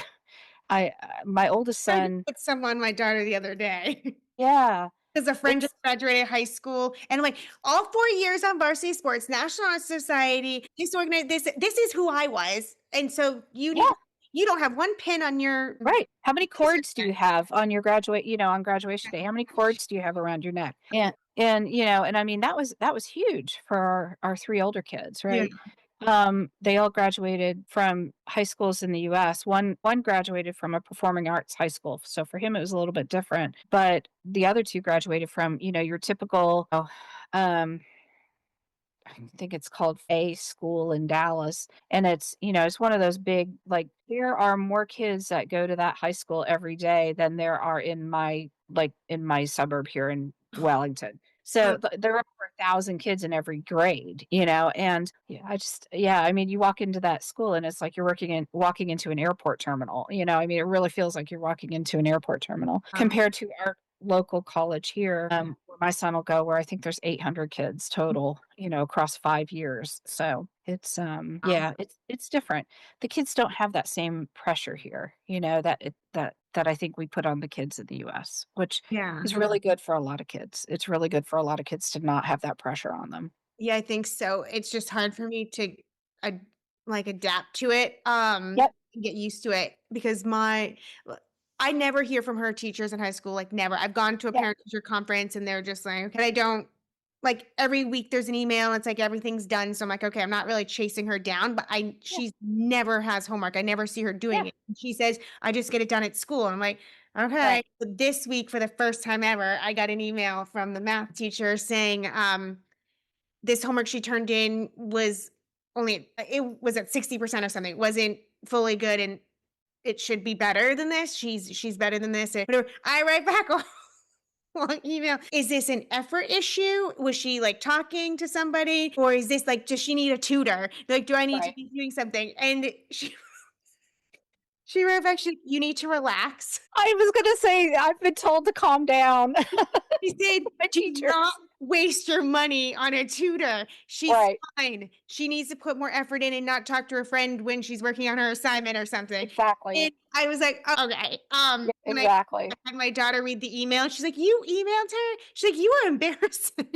my oldest I just son. with someone, my daughter, the other day. Yeah, 'Cause a friend just it's graduated high school, and I'm like, "All 4 years on varsity sports, National Honor Society, this is who I was, and so yeah, you don't have 1 pin on your right. How many visa cords do check." you have on your on graduation day? How many cords do you have around your neck? And I mean, that was huge for our 3 older kids, Yeah, right? They all graduated from high schools in the US. One graduated from a performing arts high school, so for him, it was a little bit different, but the other 2 graduated from, your typical, um, I think it's called A school in Dallas, and it's one of those big, like, there are more kids that go to that high school every day than there are in my suburb here in Wellington. uh, So, there are over 1,000 kids in every grade, and yeah, I mean, you walk into that school and it's like you're walking into an airport terminal, I mean, it really feels like you're walking into an airport terminal compared to our local college here, where my son will go, where I think there's 800 kids total, across 5 years. So it's, wow. yeah, it's different. The kids don't have that same pressure here, that I think we put on the kids in the US, which Yeah. is really good for a lot of kids. It's really good for a lot of kids to not have that pressure on them. Yeah, I think so. It's just hard for me to adapt to it, Yep. get used to it because my I never hear from her teachers in high school, like, never. I've gone to a Yeah, parent-teacher conference, and they're just like, "Okay." I don't like, every week there's an email, it's like everything's done, so I'm like, "Okay, I'm not really chasing her down," but I yeah, she's never has homework, I never see her yeah, doing it. And she says, "I just get it done at school," and I'm like, "Okay." right, But this week, for the first time ever, I got an email from the math teacher saying, this homework she turned in was only it was at 60% of something, it wasn't fully good, and it should be better than this. She's better than this, and whatever. I write back a long email. Is this an effort issue? Was she like talking to somebody? Or is this like, does she need a tutor? Like, do I need to right. be doing something? And she wrote back, you need to relax. I was gonna say, I've been told to calm down. She said, My "Do not teachers. waste your money on a tutor. She's Right, fine. She needs to put more effort in and not talk to her friend when she's working on her assignment or something." exactly. And I was like, "Oh, okay." Yeah, When I exactly. had my daughter read the email, she's like, "You emailed her?" She's like, "You are embarrassing."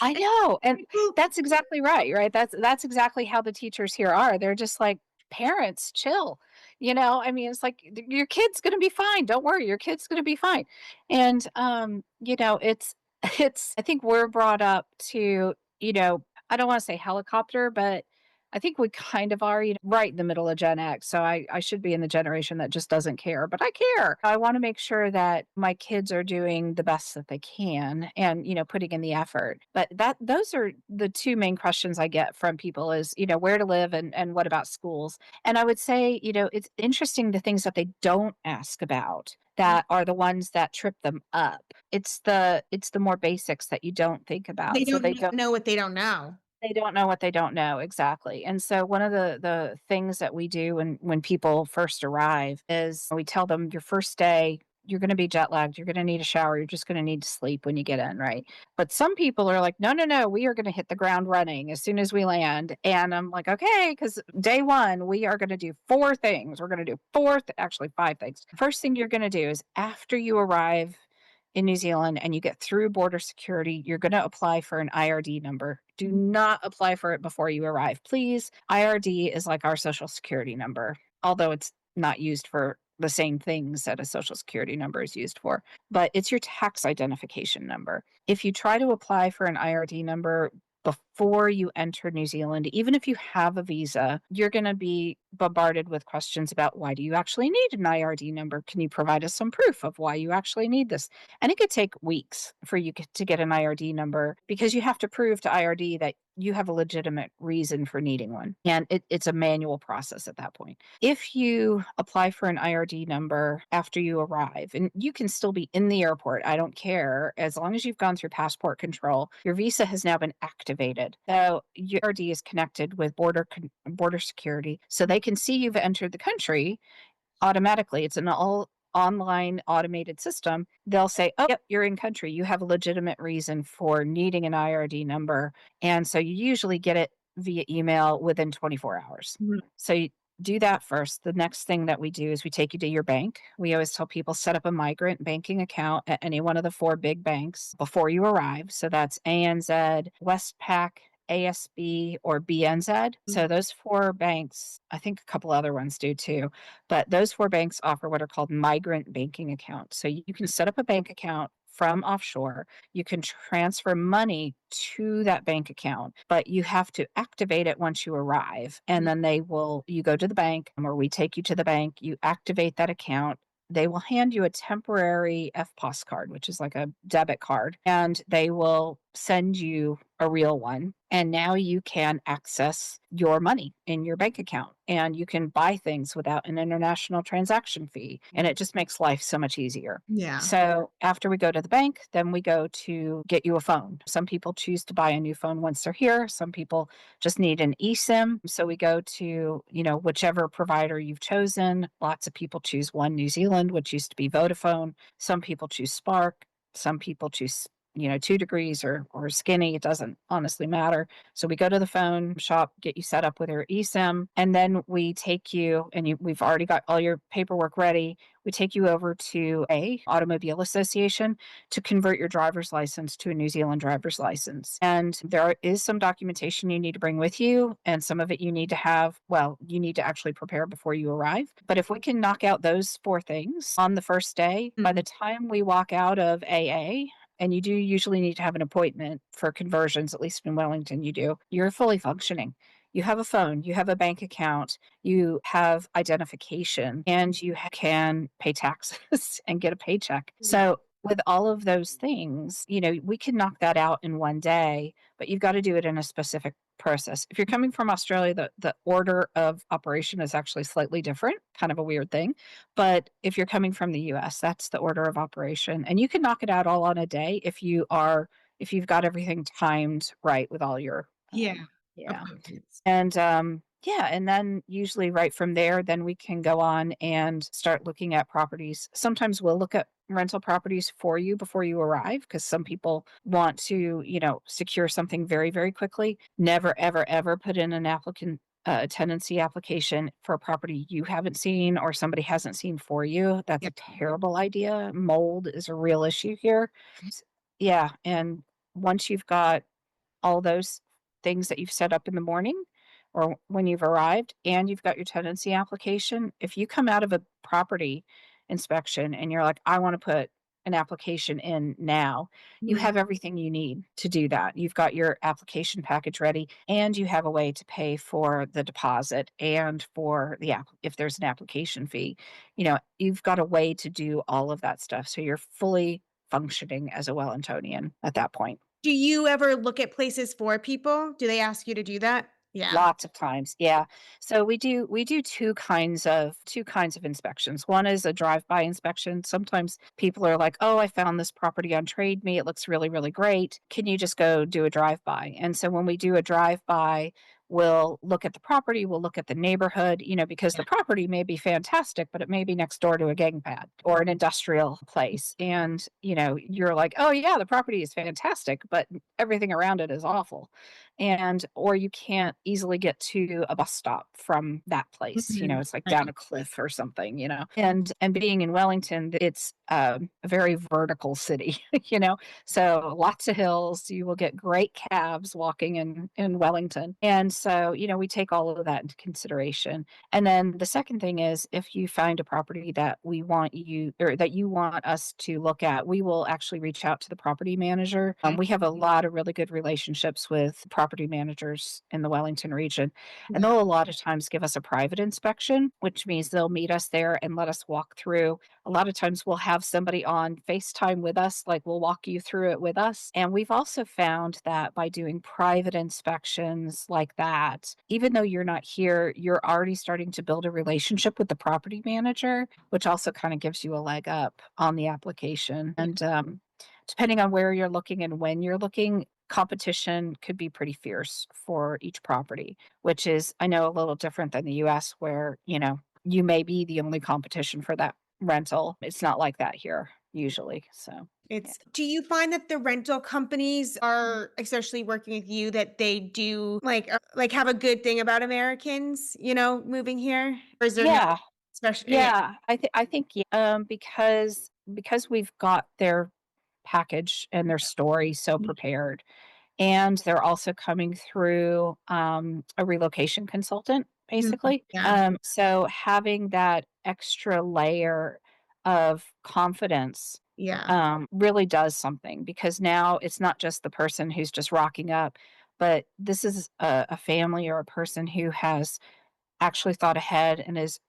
I And know, and I'm like, "Well, that's exactly right, right? That's exactly how the teachers here are. They're just like, "Parents, chill." I mean, it's like, Your kid's gonna be fine. Don't worry, your kid's gonna be fine." And, it's it's I think we're brought up to, I don't wanna say helicopter, but I think we kind of are, right in the middle of Gen X, so I should be in the generation that just doesn't care, but I care. I wanna make sure that my kids are doing the best that they can and, putting in the effort. But those are the 2 main questions I get from people is, where to live and what about schools? And I would say, it's interesting the things that they don't ask about mm, that are the ones that trip them up. It's the more basics that you don't think they about. So don't know what they don't know." they don't know what they don't know, exactly, and so one of the things that we do when people first arrive is we tell them, "Your first day, you're gonna be jet lagged, you're gonna need a shower, you're just gonna need to sleep when you get in," right? But some people are like, "No, no, no, we are gonna hit the ground running as soon as we land," and I'm like, "Okay, because day 1, we are gonna do 4 things. We're gonna do 4 actually 5 things. First thing you're gonna do is after you arrive in New Zealand and you get through border security, you're going to apply for an IRD number. Do not apply for it before you arrive, please. IRD is like our social security number, although it's not used for the same things that a social security number is used for, but it's your tax identification number. If you try to apply for an IRD number before you enter New Zealand, even if you have a visa, you're going to be bombarded with questions about why do you actually need an IRD number? Can you provide us some proof of why you actually need this? And it could take weeks for to get an IRD number because you have to prove to IRD that you have a legitimate reason for needing one. And it's a manual process at that point. If you apply for an IRD number after you arrive, and you can still be in the airport, I don't care, as long as you've gone through passport control, your visa has now been activated. So your IRD is connected with border security, so they can see you've entered the country automatically. It's an all online automated system. They'll say, "Oh, yep, you're in country. You have a legitimate reason for needing an IRD number." And so you usually get it via email within 24 hours. Mhm. So you do that first. The next thing that we do is we take you to your bank. We always tell people set up a migrant banking account at any one of the 4 big banks before you arrive. So that's ANZ, Westpac, ASB, or BNZ. So those 4 banks, I think a couple other ones do too, but those 4 banks offer what are called migrant banking accounts. So you can set up a bank account from offshore. You can transfer money to that bank account, but you have to activate it once you arrive. And then you go to the bank, or we take you to the bank, you activate that account. They will hand you a temporary FPOS card, which is like a debit card, and they will send you a real one. And now you can access your money in your bank account and you can buy things without an international transaction fee. And it just makes life so much easier. Yeah. So after we go to the bank, then we go to get you a phone. Some people choose to buy a new phone once they're here. Some people just need an eSIM. So we go to, whichever provider you've chosen. Lots of people choose One New Zealand, which used to be Vodafone. Some people choose Spark. Some people choose 2 degrees or skinny, it doesn't honestly matter. So we go to the phone shop, get you set up with your eSIM, and then we take you and we've already got all your paperwork ready. We take you over to a automobile association to convert your driver's license to a New Zealand driver's license. And there is some documentation you need to bring with you, and some of it you need to have, well, you need to actually prepare before you arrive. But if we can knock out those 4 things on the first day, by the Mhm. time we walk out of AA, and you do usually need to have an appointment for conversions, at least in Wellington, you do. You're fully functioning. You have a phone, you have a bank account, you have identification, and you can pay taxes and get a paycheck. Yeah. So, with all of those things, we can knock that out in one day, but you've got to do it in a specific process. If you're coming from Australia, the order of operation is actually slightly different, kind of a weird thing. But if you're coming from the US, that's the order of operation, and you can knock it out all on a day if you've got everything timed right with all your, Yeah. yeah. Appointments. And, yeah, and then usually right from there, then we can go on and start looking at properties. Sometimes we'll look at rental properties for you before you arrive because some people want to, secure something very, very quickly. Never, ever, ever put in an tenancy application for a property you haven't seen or somebody hasn't seen for you. That's Yeah. a terrible idea. Mold is a real issue here. Yeah, and once you've got all those things that you've set up in the morning or when you've arrived and you've got your tenancy application, if you come out of a property inspection and you're like, I want to put an application in now, you Mhm. have everything you need to do that. You've got your application package ready and you have a way to pay for the deposit and for the app if there's an application fee. You've got a way to do all of that stuff. So you're fully functioning as a Wellingtonian at that point. Do you ever look at places for people? Do they ask you to do that? Yeah. Lots of times, yeah. So we do two kinds of inspections. One is a drive-by inspection. Sometimes people are like, "Oh, I found this property on Trade Me. It looks really, really great. Can you just go do a drive-by?" And so when we do a drive-by, we'll look at the property, we'll look at the neighborhood, because Yeah. the property may be fantastic, but it may be next door to a gang pad or an industrial place. And, you're like, "Oh yeah, the property is fantastic, but everything around it is awful." And or you can't easily get to a bus stop from that place, Mhm. it's like down Right. a cliff or something, and being in Wellington, it's, a very vertical city, so lots of hills, you will get great cabs walking in Wellington, and so, we take all of that into consideration, and then the second thing is if you find a property that we want you or that you want us to look at, we will actually reach out to the property manager. Okay. We have a lot of really good relationships with property managers in the Wellington region, and Yeah. they'll a lot of times give us a private inspection, which means they'll meet us there and let us walk through. A lot of times we'll have somebody on FaceTime with us, like we'll walk you through it with us. And we've also found that by doing private inspections like that, even though you're not here, you're already starting to build a relationship with the property manager, which also kind of gives you a leg up on the application. Yeah. And depending on where you're looking and when you're looking, competition could be pretty fierce for each property, which is, I know, a little different than the US where, you may be the only competition for that rental. It's not like that here usually. So, yeah. Do you find that the rental companies are, especially working with you, that they do like have a good thing about Americans, moving here? Or is there no Yeah. special? Yeah. Yeah. I think yeah, because we've got their package and their story so Mhm. prepared. And they're also coming through, a relocation consultant, Mhm. basically. Yeah. So having that extra layer of confidence, Yeah. really does something because now it's not just the person who's just rocking up, but this is a family or a person who has actually thought ahead and is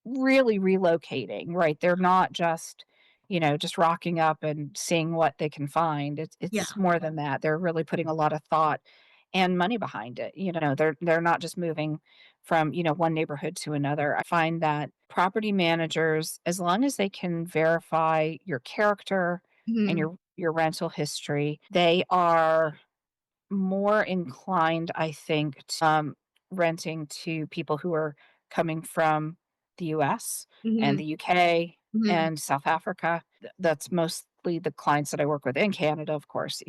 really relocating, right? They're not just, just rocking up and seeing what they can find. Yeah. It's more than that. They're really putting a lot of thought and money behind it. They're not just moving from, one neighborhood to another. I find that property managers, as long as they can verify your character and Mhm. your rental history, they are more inclined, I think, to, renting to people who are coming from the US and Mhm. the UK. Mhm. and South Africa. That's mostly the clients that I work with in Canada, of course,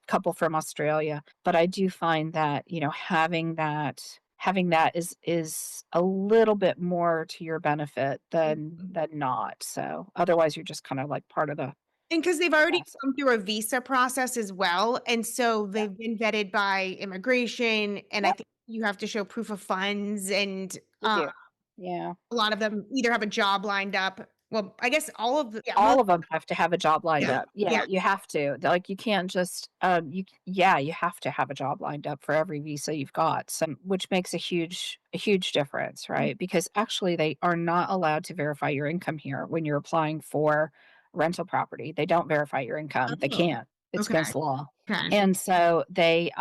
couple from Australia. But I do find that, having that is a little bit more to your benefit than not. So otherwise you're just kind of like part of And because 'cause they've the already process. come through a visa process as well, and so Yeah. they've been vetted by immigration, and I Yep, think you have to show proof of funds, and, you do. Yeah. a lot of them either have a job lined up, well, I guess all of the yeah, most All of them have to have a job lined yeah, up. Yeah, yeah. you have to. Like, you can't just, you have to have a job lined up for every visa you've got, so which makes a huge difference, Mm, right? Because actually they are not allowed to verify your income here when you're applying for rental property. They don't verify your income. They oh, can't. It's okay, against the law. okay. And so they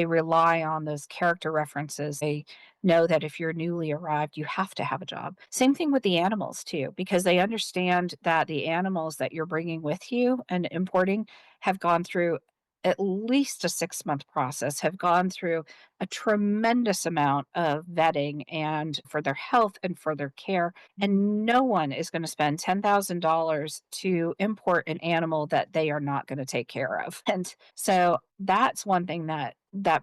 rely on those character references. They know that if you're newly arrived, you have to have a job. Same thing with the animals too, because they understand that the animals that you're bringing with you and importing have gone through at least a 6-month process, have gone through a tremendous amount of vetting and for their health and for their care. And no one is going to spend $10,000 to import an animal that they are not going to take care of. And so that's one thing that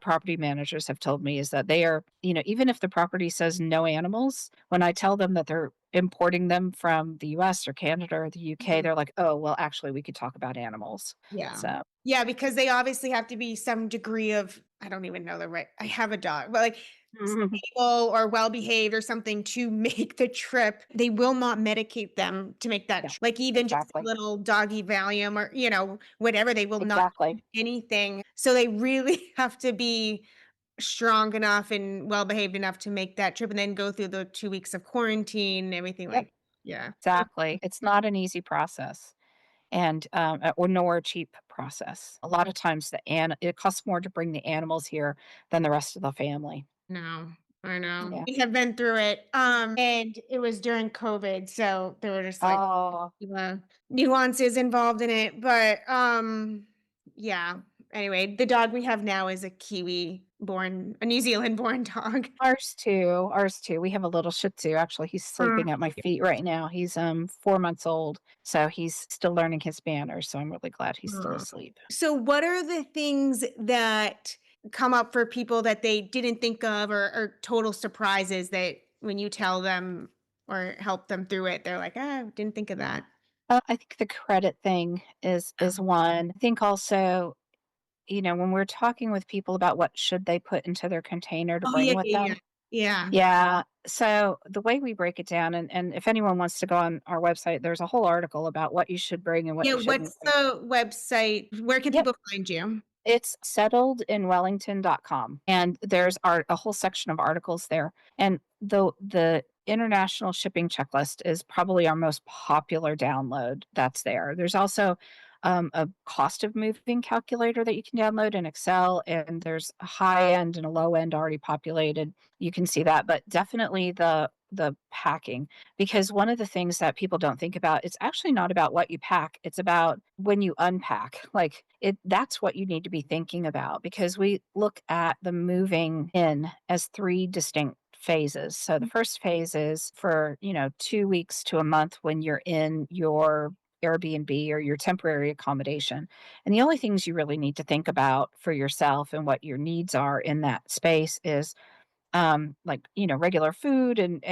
property managers have told me is that they are, even if the property says no animals, when I tell them that they're importing them from the US or Canada or the UK, Mhm. they're like, "Oh, well, actually, we could talk about animals." Yeah. So, Yeah, because they obviously have to be some degree of I don't even know the right I have a dog, but, like, mhm. stable or well-behaved or something to make the trip. They will not medicate them to make that Yeah, like, even just a exactly. little doggy Valium or, whatever, they will not Exactly. do anything. So they really have to be strong enough and well-behaved enough to make that trip and then go through the 2 weeks of quarantine and everything Yep, like yeah. exactly. It's not an easy process and, or nor a cheap process. A lot of times it costs more to bring the animals here than the rest of the family. No, I know. Yeah. We have been through it, and it was during COVID, so there were just, like, Oh, nuances involved in it, but, yeah. Anyway, the dog we have now is a New Zealand-born dog. ours too. We have a little Shih Tzu, actually, he's Mm. sleeping at my feet right now. He's, 4 months old, so he's still learning his manners, so I'm really glad he's still Aw. asleep. So what are the things that come up for people that they didn't think of or total surprises that when you tell them or help them through it, they're like, "Ah, didn't think of that." I think the credit thing is one. I think also, when we're talking with people about what should they put into their container to Oh, bring yeah, with yeah, yeah. them. Yeah. Yeah. So the way we break it down, and if anyone wants to go on our website, there's a whole article about what you should bring and what Yeah, you shouldn't what's bring. the website? Where can Yep. people find you? It's settledinwellington.com, and there's a whole section of articles there. And the international shipping checklist is probably our most popular download that's there. There's also a cost of moving calculator that you can download in Excel, and there's a high end and a low end already populated. You can see that, but definitely the packing, because one of the things that people don't think about, it's actually not about what you pack, it's about when you unpack. Like, that's what you need to be thinking about, because we look at the moving in as 3 distinct phases. So the first phase is for, 2 weeks to a month when you're in your Airbnb or your temporary accommodation. And the only things you really need to think about for yourself and what your needs are in that space is like, regular food and,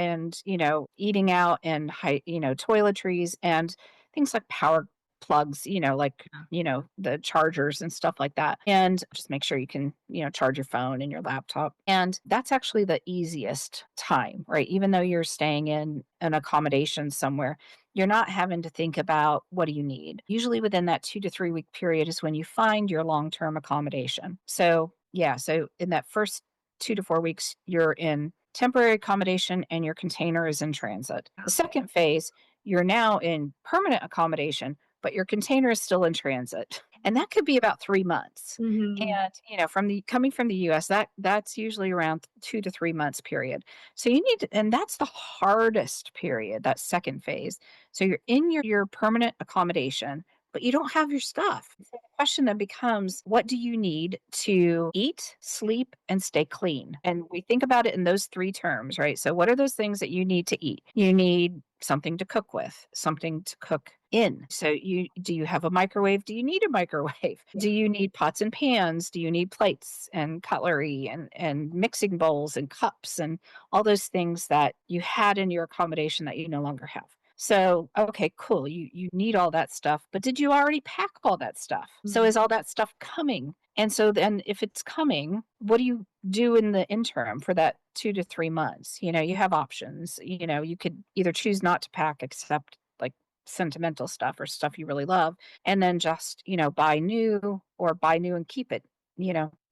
eating out and toiletries and things like power plugs, like, the chargers and stuff like that. And just make sure you can, charge your phone and your laptop. And that's actually the easiest time, right? Even though you're staying in an accommodation somewhere, you're not having to think about what do you need. Usually within that 2 to 3 week period is when you find your long-term accommodation. So yeah, so in that first 2 to 4 weeks, you're in temporary accommodation and your container is in transit. The second phase, you're now in permanent accommodation, but your container is still in transit. And that could be about 3 months. Mhm. And from the coming from the US, that's usually around 2 to 3 months period. So you need to, and that's the hardest period, that second phase. So you're in your permanent accommodation, but you don't have your stuff. So the question then becomes, what do you need to eat, sleep, and stay clean? And we think about it in those 3 terms, right? So what are those things that you need to eat? You need something to cook with, something to cook in. So you have a microwave? Do you need a microwave? Yeah. Do you need pots and pans? Do you need plates and cutlery and mixing bowls and cups and all those things that you had in your accommodation that you no longer have? So, okay, cool. You need all that stuff, but did you already pack all that stuff? So Mhm. is all that stuff coming? And so then if it's coming, what do you do in the interim for that 2 to 3 months? You have options. You could either choose not to pack except like sentimental stuff or stuff you really love, and then just, buy new or buy new and keep it.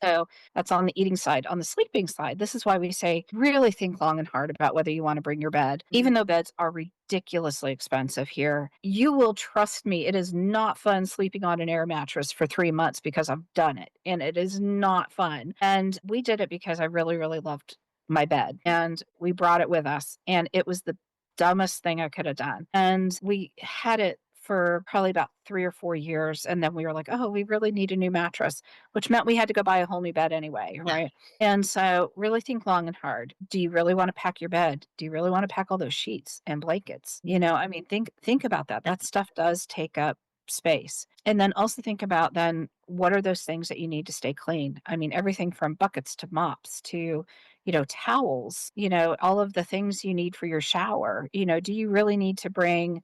So that's on the eating side. On the sleeping side, this is why we say really think long and hard about whether you want to bring your bed. Even though beds are ridiculously expensive here, you will trust me. It is not fun sleeping on an air mattress for 3 months because I've done it and it is not fun. And we did it because I really, really loved my bed and we brought it with us. And it was the dumbest thing I could have done. And we had it for probably about 3 or 4 years, and then we were like, "Oh, we really need a new mattress," which meant we had to go buy a whole new bed anyway, Yeah. right? And so really think long and hard. Do you really wanna pack your bed? Do you really wanna pack all those sheets and blankets? I mean, think about that. That stuff does take up space. And then also think about then what are those things that you need to stay clean? I mean, everything from buckets to mops to towels, all of the things you need for your shower. Do you really need to bring,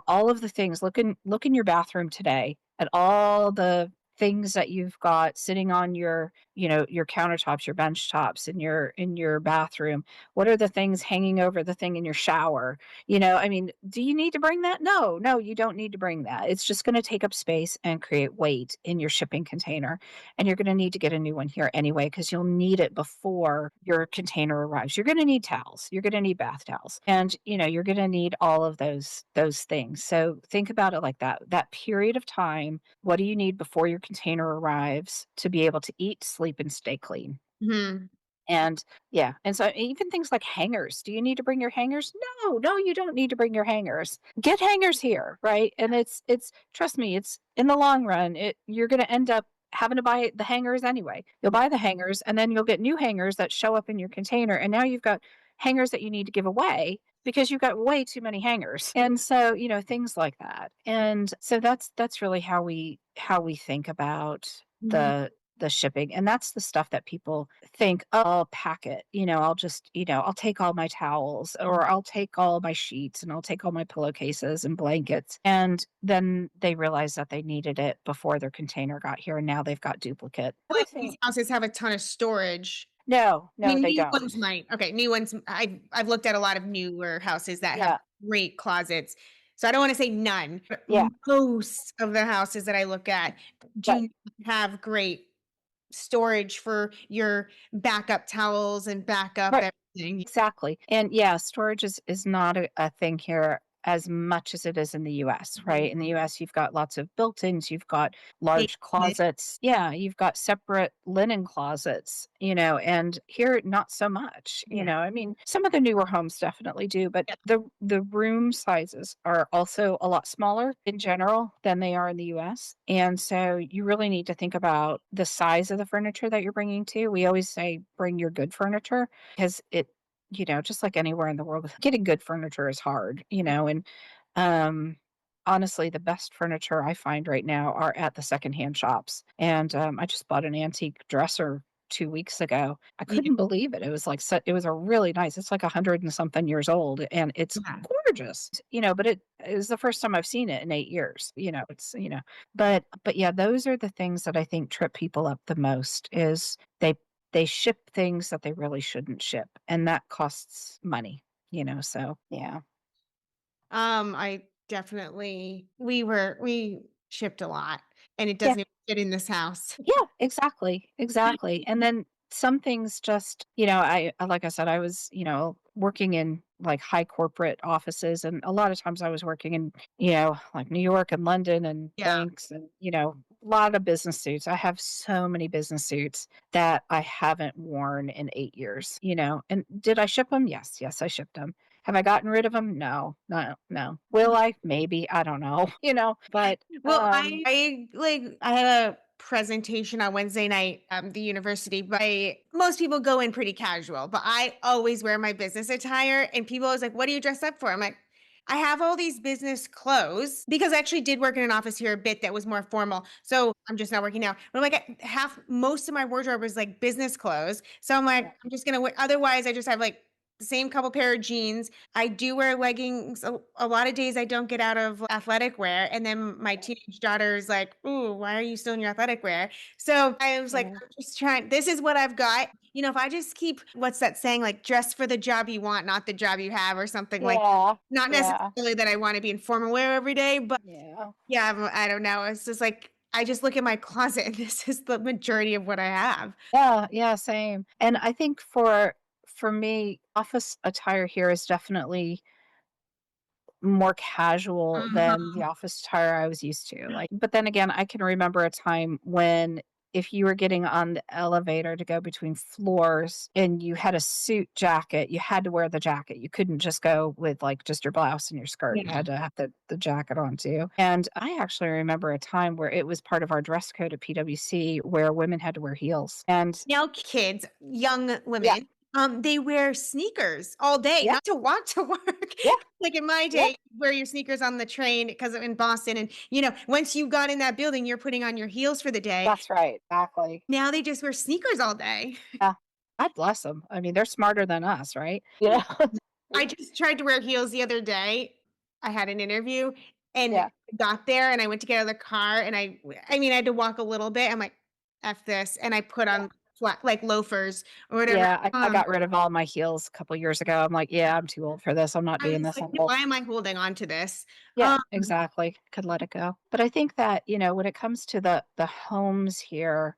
all of the things? Look in your bathroom today at all the things that you've got sitting on your countertops, your bench tops in your bathroom. What are the things hanging over the thing in your shower? I mean, do you need to bring that? No, no, you don't need to bring that. It's just going to take up space and create weight in your shipping container. And you're going to need to get a new one here anyway, because you'll need it before your container arrives. You're going to need towels. You're going to need bath towels. And, you're going to need all of those things. So think about it like that. That period of time, what do you need before your container arrives to be able to eat, sleep, and stay clean? Mhm. And yeah, and so even things like hangers. Do you need to bring your hangers? No, no, you don't need to bring your hangers. Get hangers here, right? And it's trust me, it's in the long run, you're going to end up having to buy the hangers anyway. You'll Yeah. buy the hangers and then you'll get new hangers that show up in your container and now you've got hangers that you need to give away because you've got way too many hangers. And so, things like that. And so that's really how we think about Mhm. the shipping. And that's the stuff that people think, "Oh, I'll pack it. I'll just, I'll take all my towels or I'll take all my sheets and I'll take all my pillowcases and blankets." And then they realize that they needed it before their container got here and now they've got duplicate. Other Like, these thing houses have a ton of storage. No, I no, mean, they new don't. ones might. Okay, new ones, I've looked at a lot of newer houses that have Yeah, great closets. So I don't wanna say none, but yeah, most of the houses that I look at right. do have great storage for your backup towels and backup Right. everything. Exactly. And yeah, storage is not a thing here as much as it is in the US, Mhm. right? In the US, you've got lots of built-ins, you've got They large closets. Yeah, you've got separate linen closets, and here not so much. Yeah. I mean, some of the newer homes definitely do, but Yeah. the room sizes are also a lot smaller in general than they are in the US. And so you really need to think about the size of the furniture that you're bringing too. We always say bring your good furniture because just like anywhere in the world, getting good furniture is hard, and um, honestly, the best furniture I find right now are at the secondhand shops. And I just bought an antique dresser 2 weeks ago. I Yeah. couldn't believe it. It was like it was a really nice. It's like 100 and something years old, and it's Yeah. gorgeous. But it is the first time I've seen it in 8 years. But yeah, those are the things that I think trip people up the most. Is they ship things that they really shouldn't ship, and that costs money, so yeah. I definitely we shipped a lot, and it Yeah. doesn't even fit in this house. Yeah, exactly, exactly, and then some things just, like I said, I was, working in, like, high corporate offices, and a lot of times I was working in, like, New York and London and Yeah. banks and, a lot of business suits. I have so many business suits that I haven't worn in 8 years, and did I ship them? Yes, yes, I shipped them. Have I gotten rid of them? No, no, no. Will I? Maybe, I don't know, but, Well, I had a presentation on Wednesday night at the university, but most people go in pretty casual, but I always wear my business attire, and people always like, "What are you dressed up for?" I'm like, I have all these business clothes because I actually did work in an office here a bit that was more formal. So I'm just not working now. But I'm like half most of my wardrobe is like business clothes. So I'm like, Yeah. I'm just gonna wear otherwise I just have like the same couple pair of jeans. I do wear leggings. A lot of days I don't get out of athletic wear. And then my teenage daughter is like, ooh, why are you still in your athletic wear? So I was like, Yeah. I'm just trying, this is what I've got. If I just keep what's that saying, like dress for the job you want, not the job you have, or something like Yeah. not Yeah. necessarily that I wanna be in formal wear every day, but Yeah. yeah, I don't know. It's just like I just look at my closet and this is the majority of what I have. Yeah, yeah, same. And I think for me, office attire here is definitely more casual than Mhm. the office attire I was used to. Like, but then again, I can remember a time when if you were getting on the elevator to go between floors and you had a suit jacket, you had to wear the jacket. You couldn't just go with like just your blouse and your skirt. You Yeah. had to have the jacket on too. And I actually remember a time where it was part of our dress code at PwC where women had to wear heels. And Now kids, young yeah, women, they wear sneakers all day, yeah, not to want to work. yeah, Like in my yeah. day, wear your sneakers on the train because I'm in Boston, and, once you got in that building, you're putting on your heels for the day. That's right. Exactly. Now they just wear sneakers all day. Yeah. God bless them. I mean, they're smarter than us, right? Yeah. I just tried to wear heels the other day. I had an interview and Yeah. got there and I went to get out of the car and I had to walk a little bit. I'm like, F this. And I put Yeah. on flat like loafers or whatever. Yeah, I got rid of all my heels a couple years ago. I'm like, "Yeah, I'm too old for this. I'm not I doing was this. like, I'm old." why am I holding on to this? Yeah, Um, exactly. Could let it go. But I think that, when it comes to the homes here,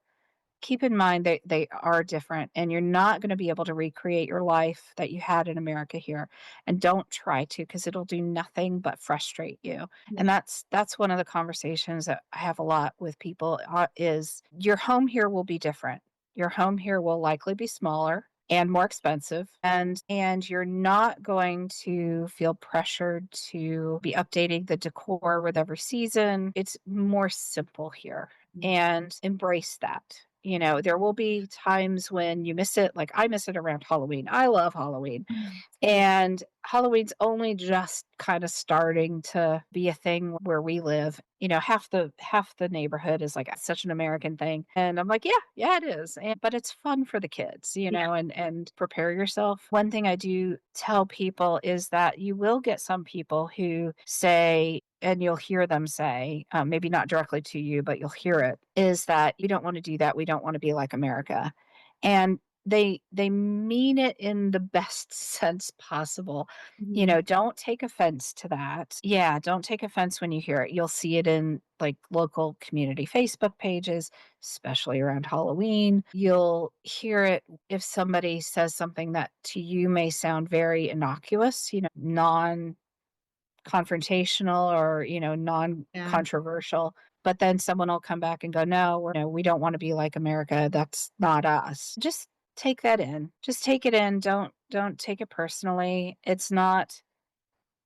keep in mind they are different, and you're not gonna be able to recreate your life that you had in America here, and don't try to, because 'cause it'll do nothing but frustrate you, and yeah. that's one of the conversations that I have a lot with people, is your home here will be different. Your home here will likely be smaller and more expensive, and you're not going to feel pressured to be updating the decor with every season. It's more simple here, and embrace that. There will be times when you miss it. Like I miss it around Halloween. I love Halloween. Mm. And Halloween's only just kind of starting to be a thing where we live. Half the neighborhood is like such an American thing. And I'm like, yeah, yeah, it is. But it's fun for the kids, Yeah. and prepare yourself. One thing I do tell people is that you will get some people who say, and you'll hear them say, maybe not directly to you, but you'll hear it, is that we don't want to do that. We don't want to be like America. And they mean it in the best sense possible. Mhm. Don't take offense to that. Yeah, don't take offense when you hear it. You'll see it in like local community Facebook pages, especially around Halloween. You'll hear it if somebody says something that to you may sound very innocuous, non confrontational or, Yeah. non-controversial, but then someone will come back and go, "No, we don't wanna be like America, that's not us." Just take that in. Just take it in, don't take it personally. It's not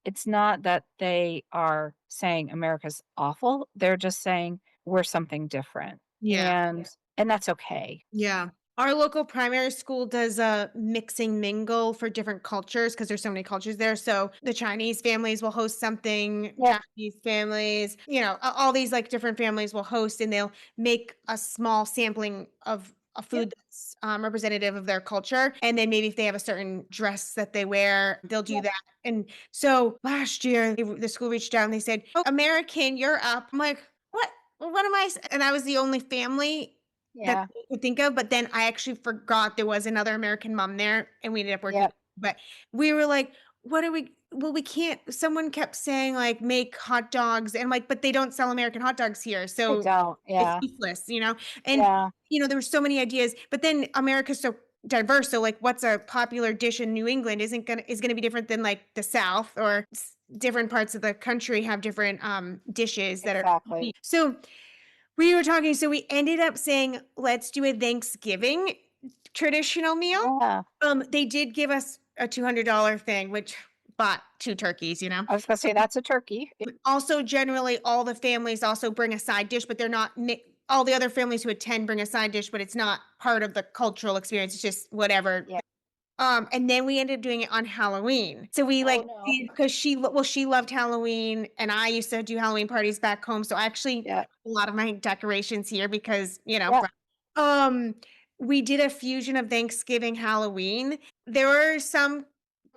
that they are saying America's awful, they're just saying we're something different, Yeah. and that's okay. Yeah. Our local primary school does a mixing mingle for different cultures because there's so many cultures there. So the Chinese families will host something, Yeah, Japanese families, all these like different families will host and they'll make a small sampling of a yeah, food that's representative of their culture. And then maybe if they have a certain dress that they wear, they'll do yeah, that. And so last year, the school reached out and they said, "Oh, American, you're up." I'm like, what? Well, what am I? And I was the only family that yeah, I could think of, but then I actually forgot there was another American mom there, and we ended up working yeah, but we were like, "What are we well, we can't." Someone kept saying, like, "Make hot dogs," and I'm like, "But they don't sell American hot dogs here, I so don't, it's yeah, useless?" And, yeah, there were so many ideas, but then America's so diverse, so, like, what's a popular dish in New England is gonna be different than, like, the South or different parts of the country have different, dishes that are exactly. so we were talking, so we ended up saying, "Let's do a Thanksgiving traditional meal." Yeah. They did give us a $200 thing, which bought 2 turkeys. I was gonna say that's a turkey. Also, generally, all the families also bring a side dish, but they're not all the other families who attend bring a side dish, but it's not part of the cultural experience, it's just whatever. Yeah. And then we ended up doing it on Halloween. So we, Oh, like, no. did 'cause she loved Halloween, and I used to do Halloween parties back home, so I actually Yeah. a lot of my decorations here because, Yeah. um, we did a fusion of Thanksgiving, Halloween. There were some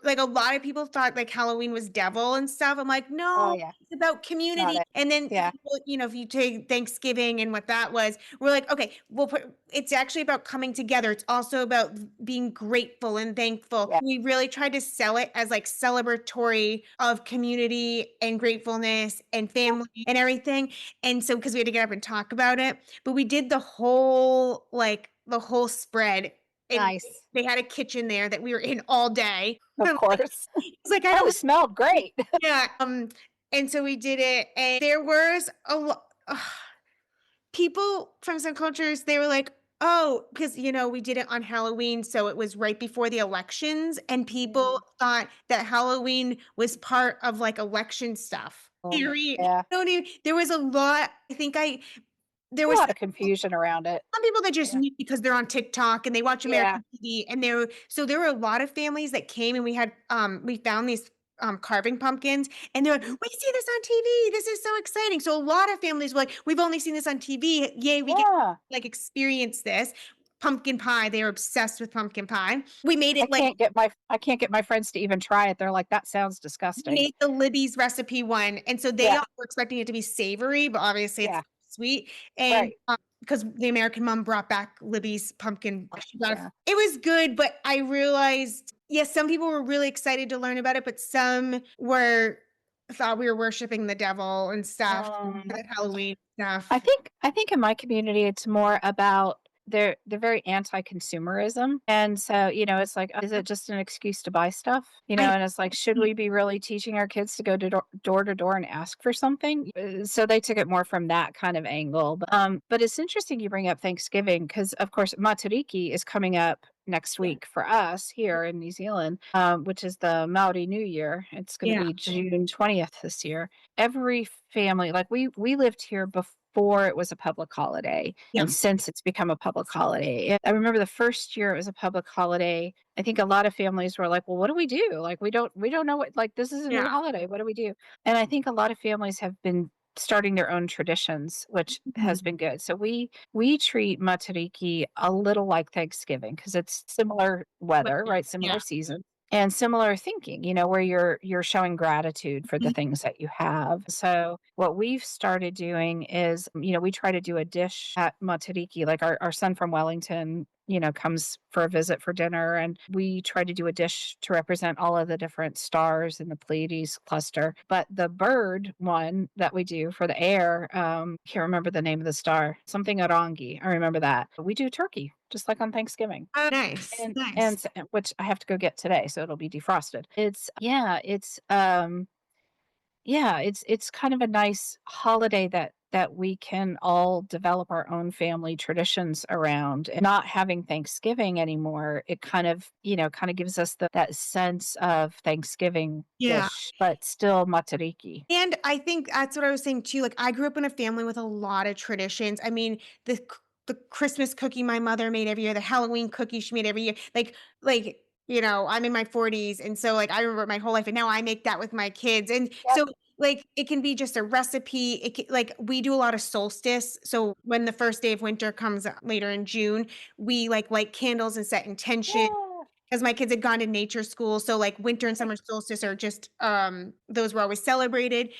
like, a lot of people thought, like, Halloween was devil and stuff. I'm like, Oh, "No, yeah. it's about It's not community." it. And then Yeah. people, if you take Thanksgiving and what that was, we're like, "Okay, we'll put" it's actually about coming together. It's also about being grateful and thankful. Yeah. We really tried to sell it as, like, celebratory of community and gratefulness and Yeah. family and everything. And so, because we had to get up and talk about it, but we did the whole, like, the whole spread, and Nice. they had a kitchen there that we were in all day. Of course. It's like, I Probably don't smelled great. yeah, and so we did it, and there was a lot people from some cultures, they were like, "Oh," because, we did it on Halloween, so it was right before the elections, and people Mm. thought that Halloween was part of, like, election stuff. Oh, Theory yeah. don't even there was a lot I think I there A was lot of confusion around it. some people that just Yeah. knew because they're on TikTok and they watch Yeah. American TV, and there were a lot of families that came, and we found these, carving pumpkins, and they're like, Mhm. "We see this on TV, this is so exciting." So a lot of families were like, "We've only seen this on TV, yay, we get to, Yeah. like, experience this." Pumpkin pie, they are obsessed with pumpkin pie. We made I it like can't get my friends to even try it. They're like, "That sounds we disgusting." made the Libby's recipe one, and so they Yeah. all were expecting it to be savory, but obviously it's Yeah. sweet, and, Right. because the American mom brought back Libby's pumpkin she brought Yeah. it was good, but I realized, yes, some people were really excited to learn about it, but some were thought we were worshiping the devil and stuff, Um the Halloween I stuff. think I think in my community, it's more about they're very anti-consumerism, and so, it's like, is it just an excuse to buy stuff? I And it's like, should we be really teaching our kids to go to door to door and ask for something? So they took it more from that kind of angle. But it's interesting you bring up Thanksgiving because, of course, Matariki is coming up next Yeah, week for us here in New Zealand, which is the Maori New Year. It's going to yeah, be June 20th this year. Every family, like we lived here before it was a public holiday, yeah, and since it's become a public holiday. I remember the first year it was a public holiday, I think a lot of families were like, well, what do we do? Like we don't know what, like, this is a new yeah. holiday, what do we do? And I think a lot of families have been starting their own traditions, which Mhm. has been good. So we treat Matariki a little like Thanksgiving because it's similar weather, Weather, right? yeah. Similar season and similar thinking, where you're showing gratitude for the Mhm. things that you have. So what we've started doing is, we try to do a dish at Matariki. Like our son from Wellington, comes for a visit for dinner, and we try to do a dish to represent all of the different stars in the Pleiades cluster. But the bird one that we do for the air, can't remember the name of the star, something Orangi. I remember that. We do turkey, just like on Thanksgiving. Oh, nice, And nice. s which I have to go get today, so it'll be defrosted. It's kind of a nice holiday that we can all develop our own family traditions around. And not having Thanksgiving anymore, it kind of gives us that sense of Yeah. Thanksgiving-ish, but still Matariki. And I think that's what I was saying too, like, I grew up in a family with a lot of traditions. I mean, the Christmas cookie my mother made every year, the Halloween cookie she made every year, I'm in my 40s, and so, like, I remember it my whole life, and now I make that with my kids, and Yep. so, like, it can be just a recipe, like, we do a lot of solstice, so when the first day of winter comes, later in June, we, like, light candles and set intention. Yeah. 'Cause my kids had gone to nature school, so, like, winter and Right. summer solstice are just, those were always celebrated,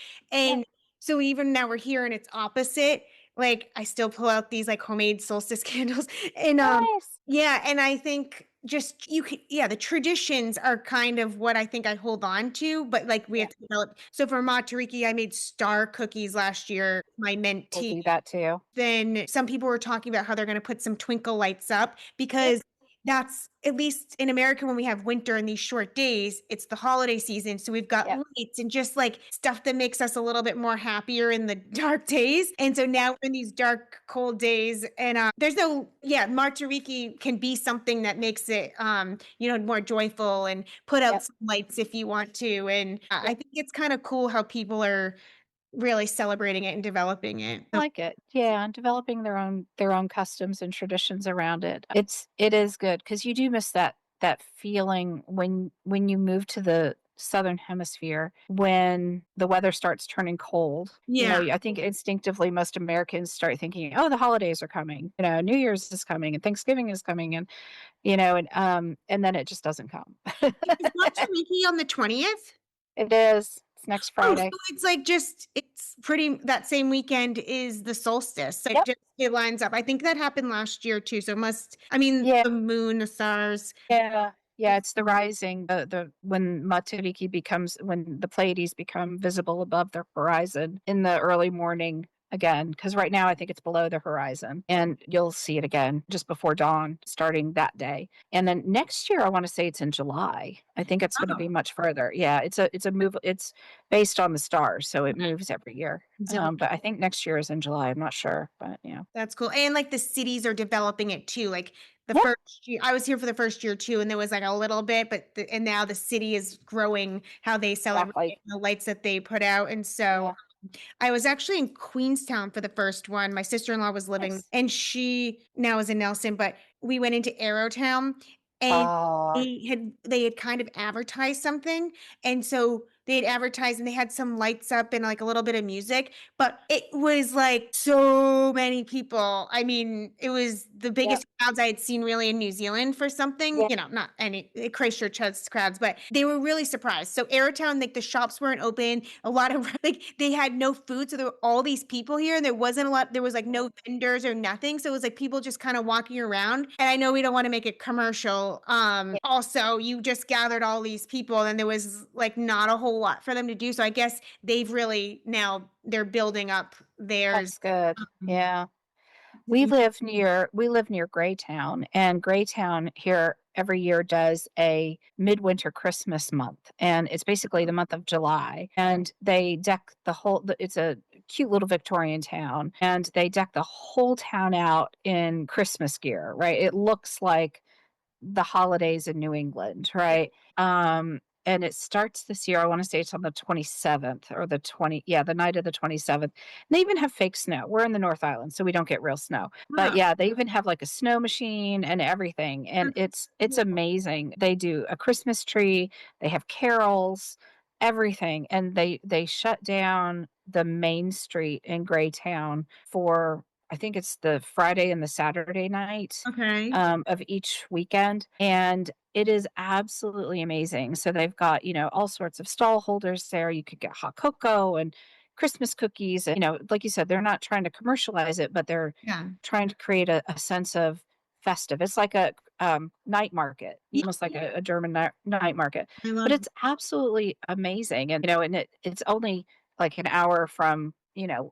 Yep. and so even now we're here and it's opposite, like, I still pull out these, like, homemade solstice candles, and, Nice. yeah, and I think just you could yeah, the traditions are kind of what I think I hold on to, but, like, we Yeah. have to develop so for Matariki, I made star cookies last year, my We'll mentee. do that too. Then some people were talking about how they're gonna put some twinkle lights up Yep. because that's at least in America, when we have winter and these short days, it's the holiday season, so we've got Yep. lights and just, like, stuff that makes us a little bit more happier in the dark days, and so now we're in these dark, cold days, and, there's no yeah, Matariki can be something that makes it, more joyful and put out Yep. some lights if you want to, and I Yep. think it's kinda cool how people are really celebrating it and developing it. I like it. Yeah, and developing their own customs and traditions around it. It is good because you do miss that feeling when you move to the Southern Hemisphere, when the weather starts turning cold. Yeah. I think instinctively most Americans start thinking, "Oh, the holidays are coming. New Year's is coming and Thanksgiving is coming," and then it just doesn't come. Is Monterey on the 20th? It is. It's next Oh, so Friday. it's like just it's pretty that same weekend is the solstice. So Yep. it lines up. I think that happened last year too. So it must I mean, Yeah. the moon, the stars. Yeah. Yeah, it's the rising, the when Matariki becomes when the Pleiades become visible above the horizon in the early morning again. Because right now I think it's below the horizon, and you'll see it again just before dawn starting that day. And then next year, I wanna say it's in July. I think it's gonna Oh, be much further. Yeah, it's a move it's based on the stars, so it moves every year. But I think next year is in July, I'm not sure, but yeah. that's cool, and, like, the cities are developing it too, like, the Yep, first year I was here for the first year too, and there was, like, a little bit, but the and now the city is growing how they celebrate exactly. it, the lights that they put out, and so Yeah, I was actually in Queenstown for the first one. My sister-in-law was living nice. and she now is in Nelson, but we went into Arrowtown and Oh, they had kind of advertised something, and so they had advertised and they had some lights up and, like, a little bit of music, but it was, like, so many people. I mean, it was the yep, biggest crowds I had seen really in New Zealand for something, yeah. not any Christchurch has crowds, but they were really surprised. So Arrowtown, like, the shops weren't open, a lot of like, they had no food, so there were all these people here, and there was, like, no vendors or nothing, so it was, like, people just kinda walking around, and I know we don't wanna make it commercial, also, you just gathered all these people, and there was, like, not a whole lot for them to do, so I guess they've really now they're building up theirs. That's good. Um, Yeah. We live near Greytown, and Greytown here every year does a midwinter Christmas month, and it's basically the month of July, and they deck it's a cute little Victorian town, and they deck the whole town out in Christmas gear, right? It looks like the holidays in New England, right? And it starts this year, I wanna say it's on the 27th or the night of the 27th. They even have fake snow. We're in the North Island, so we don't get real snow. But, wow, yeah, they even have, like, a snow machine and everything, and that's it's cool. amazing. They do a Christmas tree, they have carols, everything, and they shut down the main street in Greytown for I think it's the Friday and the Saturday night, Okay. of each weekend, and it is absolutely amazing. So they've got, all sorts of stall holders there. You could get hot cocoa and Christmas cookies, and, like you said, they're not trying to commercialize it, but they're Yeah. trying to create a sense of festive. It's like a, night market, Yeah, almost like a German night market, I but love it's absolutely amazing, and it's only, like, an hour from,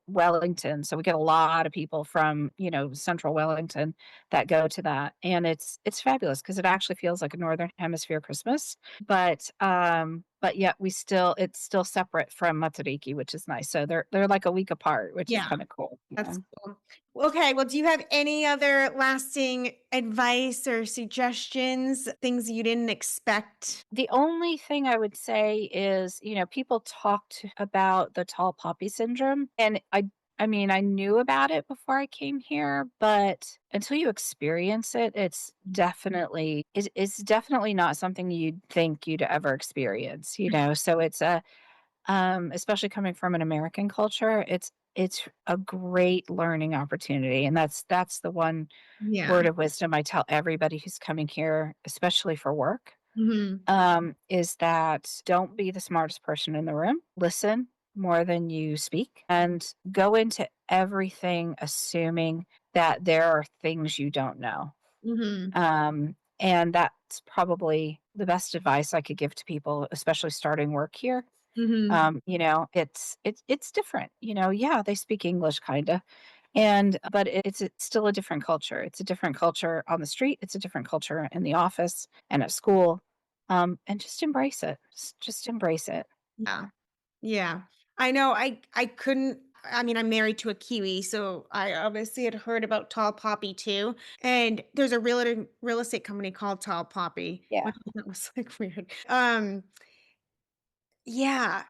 Wellington, so we get a lot of people from, central Wellington that go to that, and it's fabulous because it actually feels like a Northern Hemisphere Christmas, but yet it's still separate from Matariki, which is nice, so they're like a week apart, which is yeah. kinda cool, That's cool. Okay, well, do you have any other lasting advice or suggestions, things you didn't expect? The only thing I would say is, people talked about the tall poppy syndrome, and I mean, I knew about it before I came here, but until you experience it, it's definitely not something you'd think you'd ever experience, So it's especially coming from an American culture, it's a great learning opportunity, and that's the one Yeah. word of wisdom I tell everybody who's coming here, especially for work, Mhm. is that don't be the smartest person in the room. Listen more than you speak and go into everything assuming that there are things you don't know. Mhm. And that's probably the best advice I could give to people, especially starting work here. Mhm. It's different. Yeah, they speak English kinda, but it's still a different culture. It's a different culture on the street, it's a different culture in the office and at school, and just embrace it. Just embrace it. Yeah. Yeah. I know I couldn't I mean, I'm married to a Kiwi, so I obviously had heard about Tall Poppy too, and there's a real estate company called Tall Poppy, Yeah. which that was, like, weird. Yeah.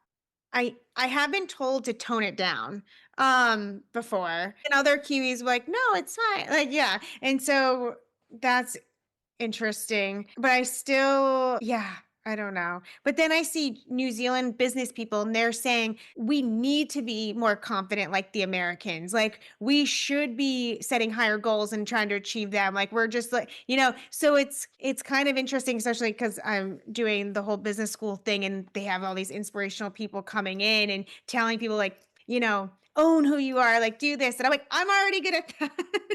I have been told to tone it down, before, and other Kiwis were like, "No, it's fine." Like, yeah, and so that's interesting, but I still, yeah, I don't know. But then I see New Zealand business people and they're saying we need to be more confident like the Americans. Like we should be setting higher goals and trying to achieve them. Like we're just like, so it's kind of interesting, especially because I'm doing the whole business school thing and they have all these inspirational people coming in and telling people like, own who you are, like do this. And I'm like, I'm already good at that.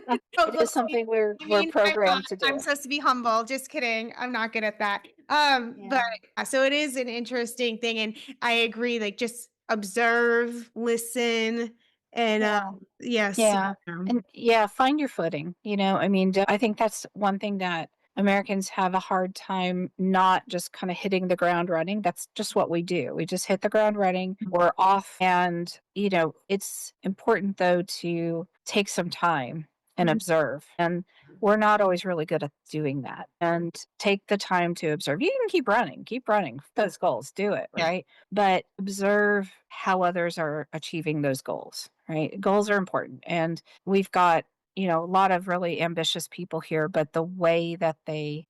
It is something I we're mean, I'm not. programmed to I'm do. supposed to be humble. Just kidding. I'm not good at that. But Yeah. so it is an interesting thing, and I agree. Like, just observe, listen, and Yeah. yes, Yeah. And yeah, find your footing. I mean, I think that's one thing that Americans have a hard time not just kind of hitting the ground running. That's just what we do. We just hit the ground running. We're off. And, it's important though to take some time and Mhm. observe. And we're not always really good at doing that. And take the time to observe. You can keep running those goals, do it, Yeah. right? But observe how others are achieving those goals, right? Goals are important. And we've got, a lot of really ambitious people here, but the way that they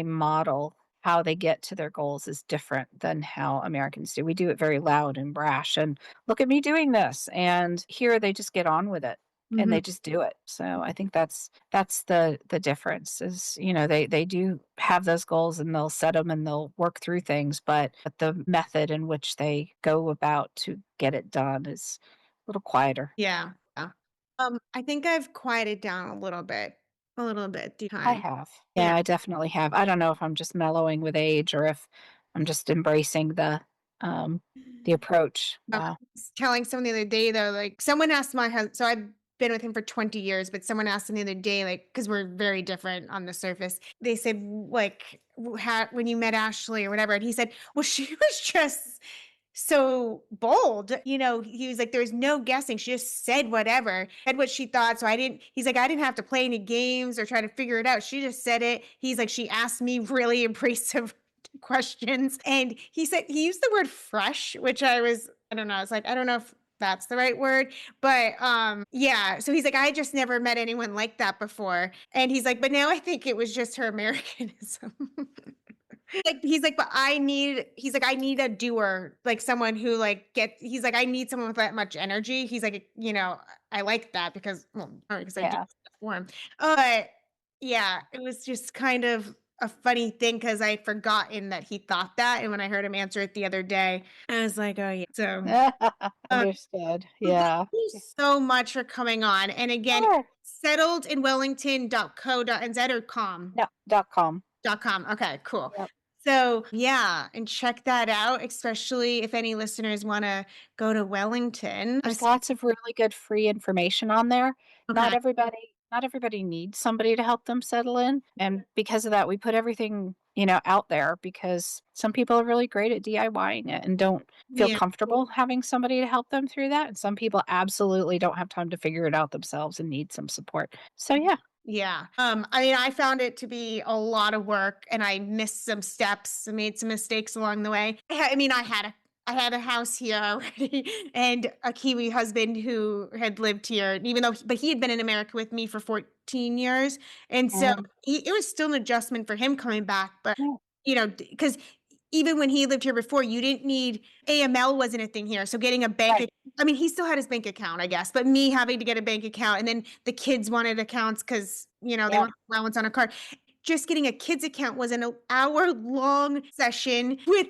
model how they get to their goals is different than how Americans do. We do it very loud and brash and look at me doing this. And here they just get on with it and Mhm. they just do it. So I think that's the difference is, they do have those goals and they'll set them and they'll work through things, but the method in which they go about to get it done is a little quieter. Yeah. Yeah. I think I've quieted down a little bit through I time. have. Yeah. Yeah, I definitely have. I don't know if I'm just mellowing with age or if I'm just embracing the approach. Wow. Telling someone the other day though, like someone asked my husband, so I've been with him for 20 years, but someone asked him the other day, like, because we're very different on the surface. They said, like, how, when you met Ashley or whatever, and he said, well, she was just so bold. He was like, there's no guessing. She just said whatever, said what she thought. So he's like, I didn't have to play any games or try to figure it out. She just said it. He's like, she asked me really abrasive questions. And he said, he used the word fresh, which I don't know. It's like, I don't know if that's the right word, but yeah. So he's like, I just never met anyone like that before. And he's like, but now I think it was just her Americanism. Like, he's like, I need a doer, like someone who he's like, I need someone with that much energy. He's like, I like that because, well, because I do Yeah. stuff for him. But yeah, it was just kind of a funny thing because I'd forgotten that he thought that. And when I heard him answer it the other day, I was like, oh yeah. So uh, Understood. well, thank Yeah. you Yeah. so much for coming on. And again, Sure. settledinwellington.co.nz or com. No, .com. .com. Okay, cool. Yep. So, yeah, and check that out, especially if any listeners wanna go to Wellington. There's lots of really good free information on there. Okay. Not everybody needs somebody to help them settle in, and because of that, we put everything, out there because some people are really great at DIYing it and don't feel Yeah. comfortable having somebody to help them through that, and some people absolutely don't have time to figure it out themselves and need some support. So, yeah. Yeah. I mean, I found it to be a lot of work and I missed some steps, I made some mistakes along the way. I mean, I had a house here already and a Kiwi husband who had lived here, even though but he had been in America with me for 14 years. And so Mhm. it was still an adjustment for him coming back, but Yeah, because even when he lived here before, you didn't need AML wasn't a thing here. So getting a right. I mean, he still had his bank account, I guess, but me having to get a bank account and then the kids wanted accounts because, they Yep, want allowance on a card. Just getting a kids account was an hour-long session with,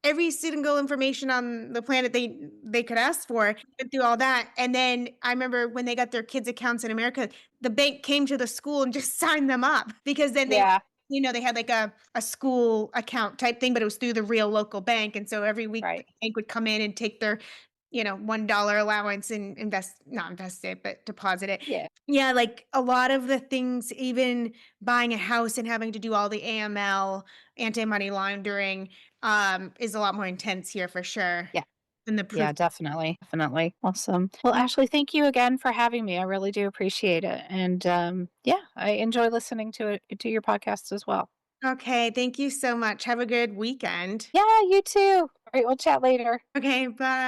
every single information on the planet they could ask for. Went through all that. And then I remember when they got their kids accounts in America, the bank came to the school and just signed them up because then yeah, they had like a school account type thing, but it was through the real local bank. And so every week the right. bank would come in and take their, $1 allowance and not invest it, but deposit it. Yeah. Yeah, like a lot of the things, even buying a house and having to do all the AML, anti-money laundering, is a lot more intense here for sure. Yeah. And the proof. Yeah, definitely, definitely. Awesome. Well, Ashley, thank you again for having me. I really do appreciate it. And yeah, I enjoy listening to your podcast as well. Okay, thank you so much. Have a good weekend. Yeah, you too. All right, we'll chat later. Okay, bye.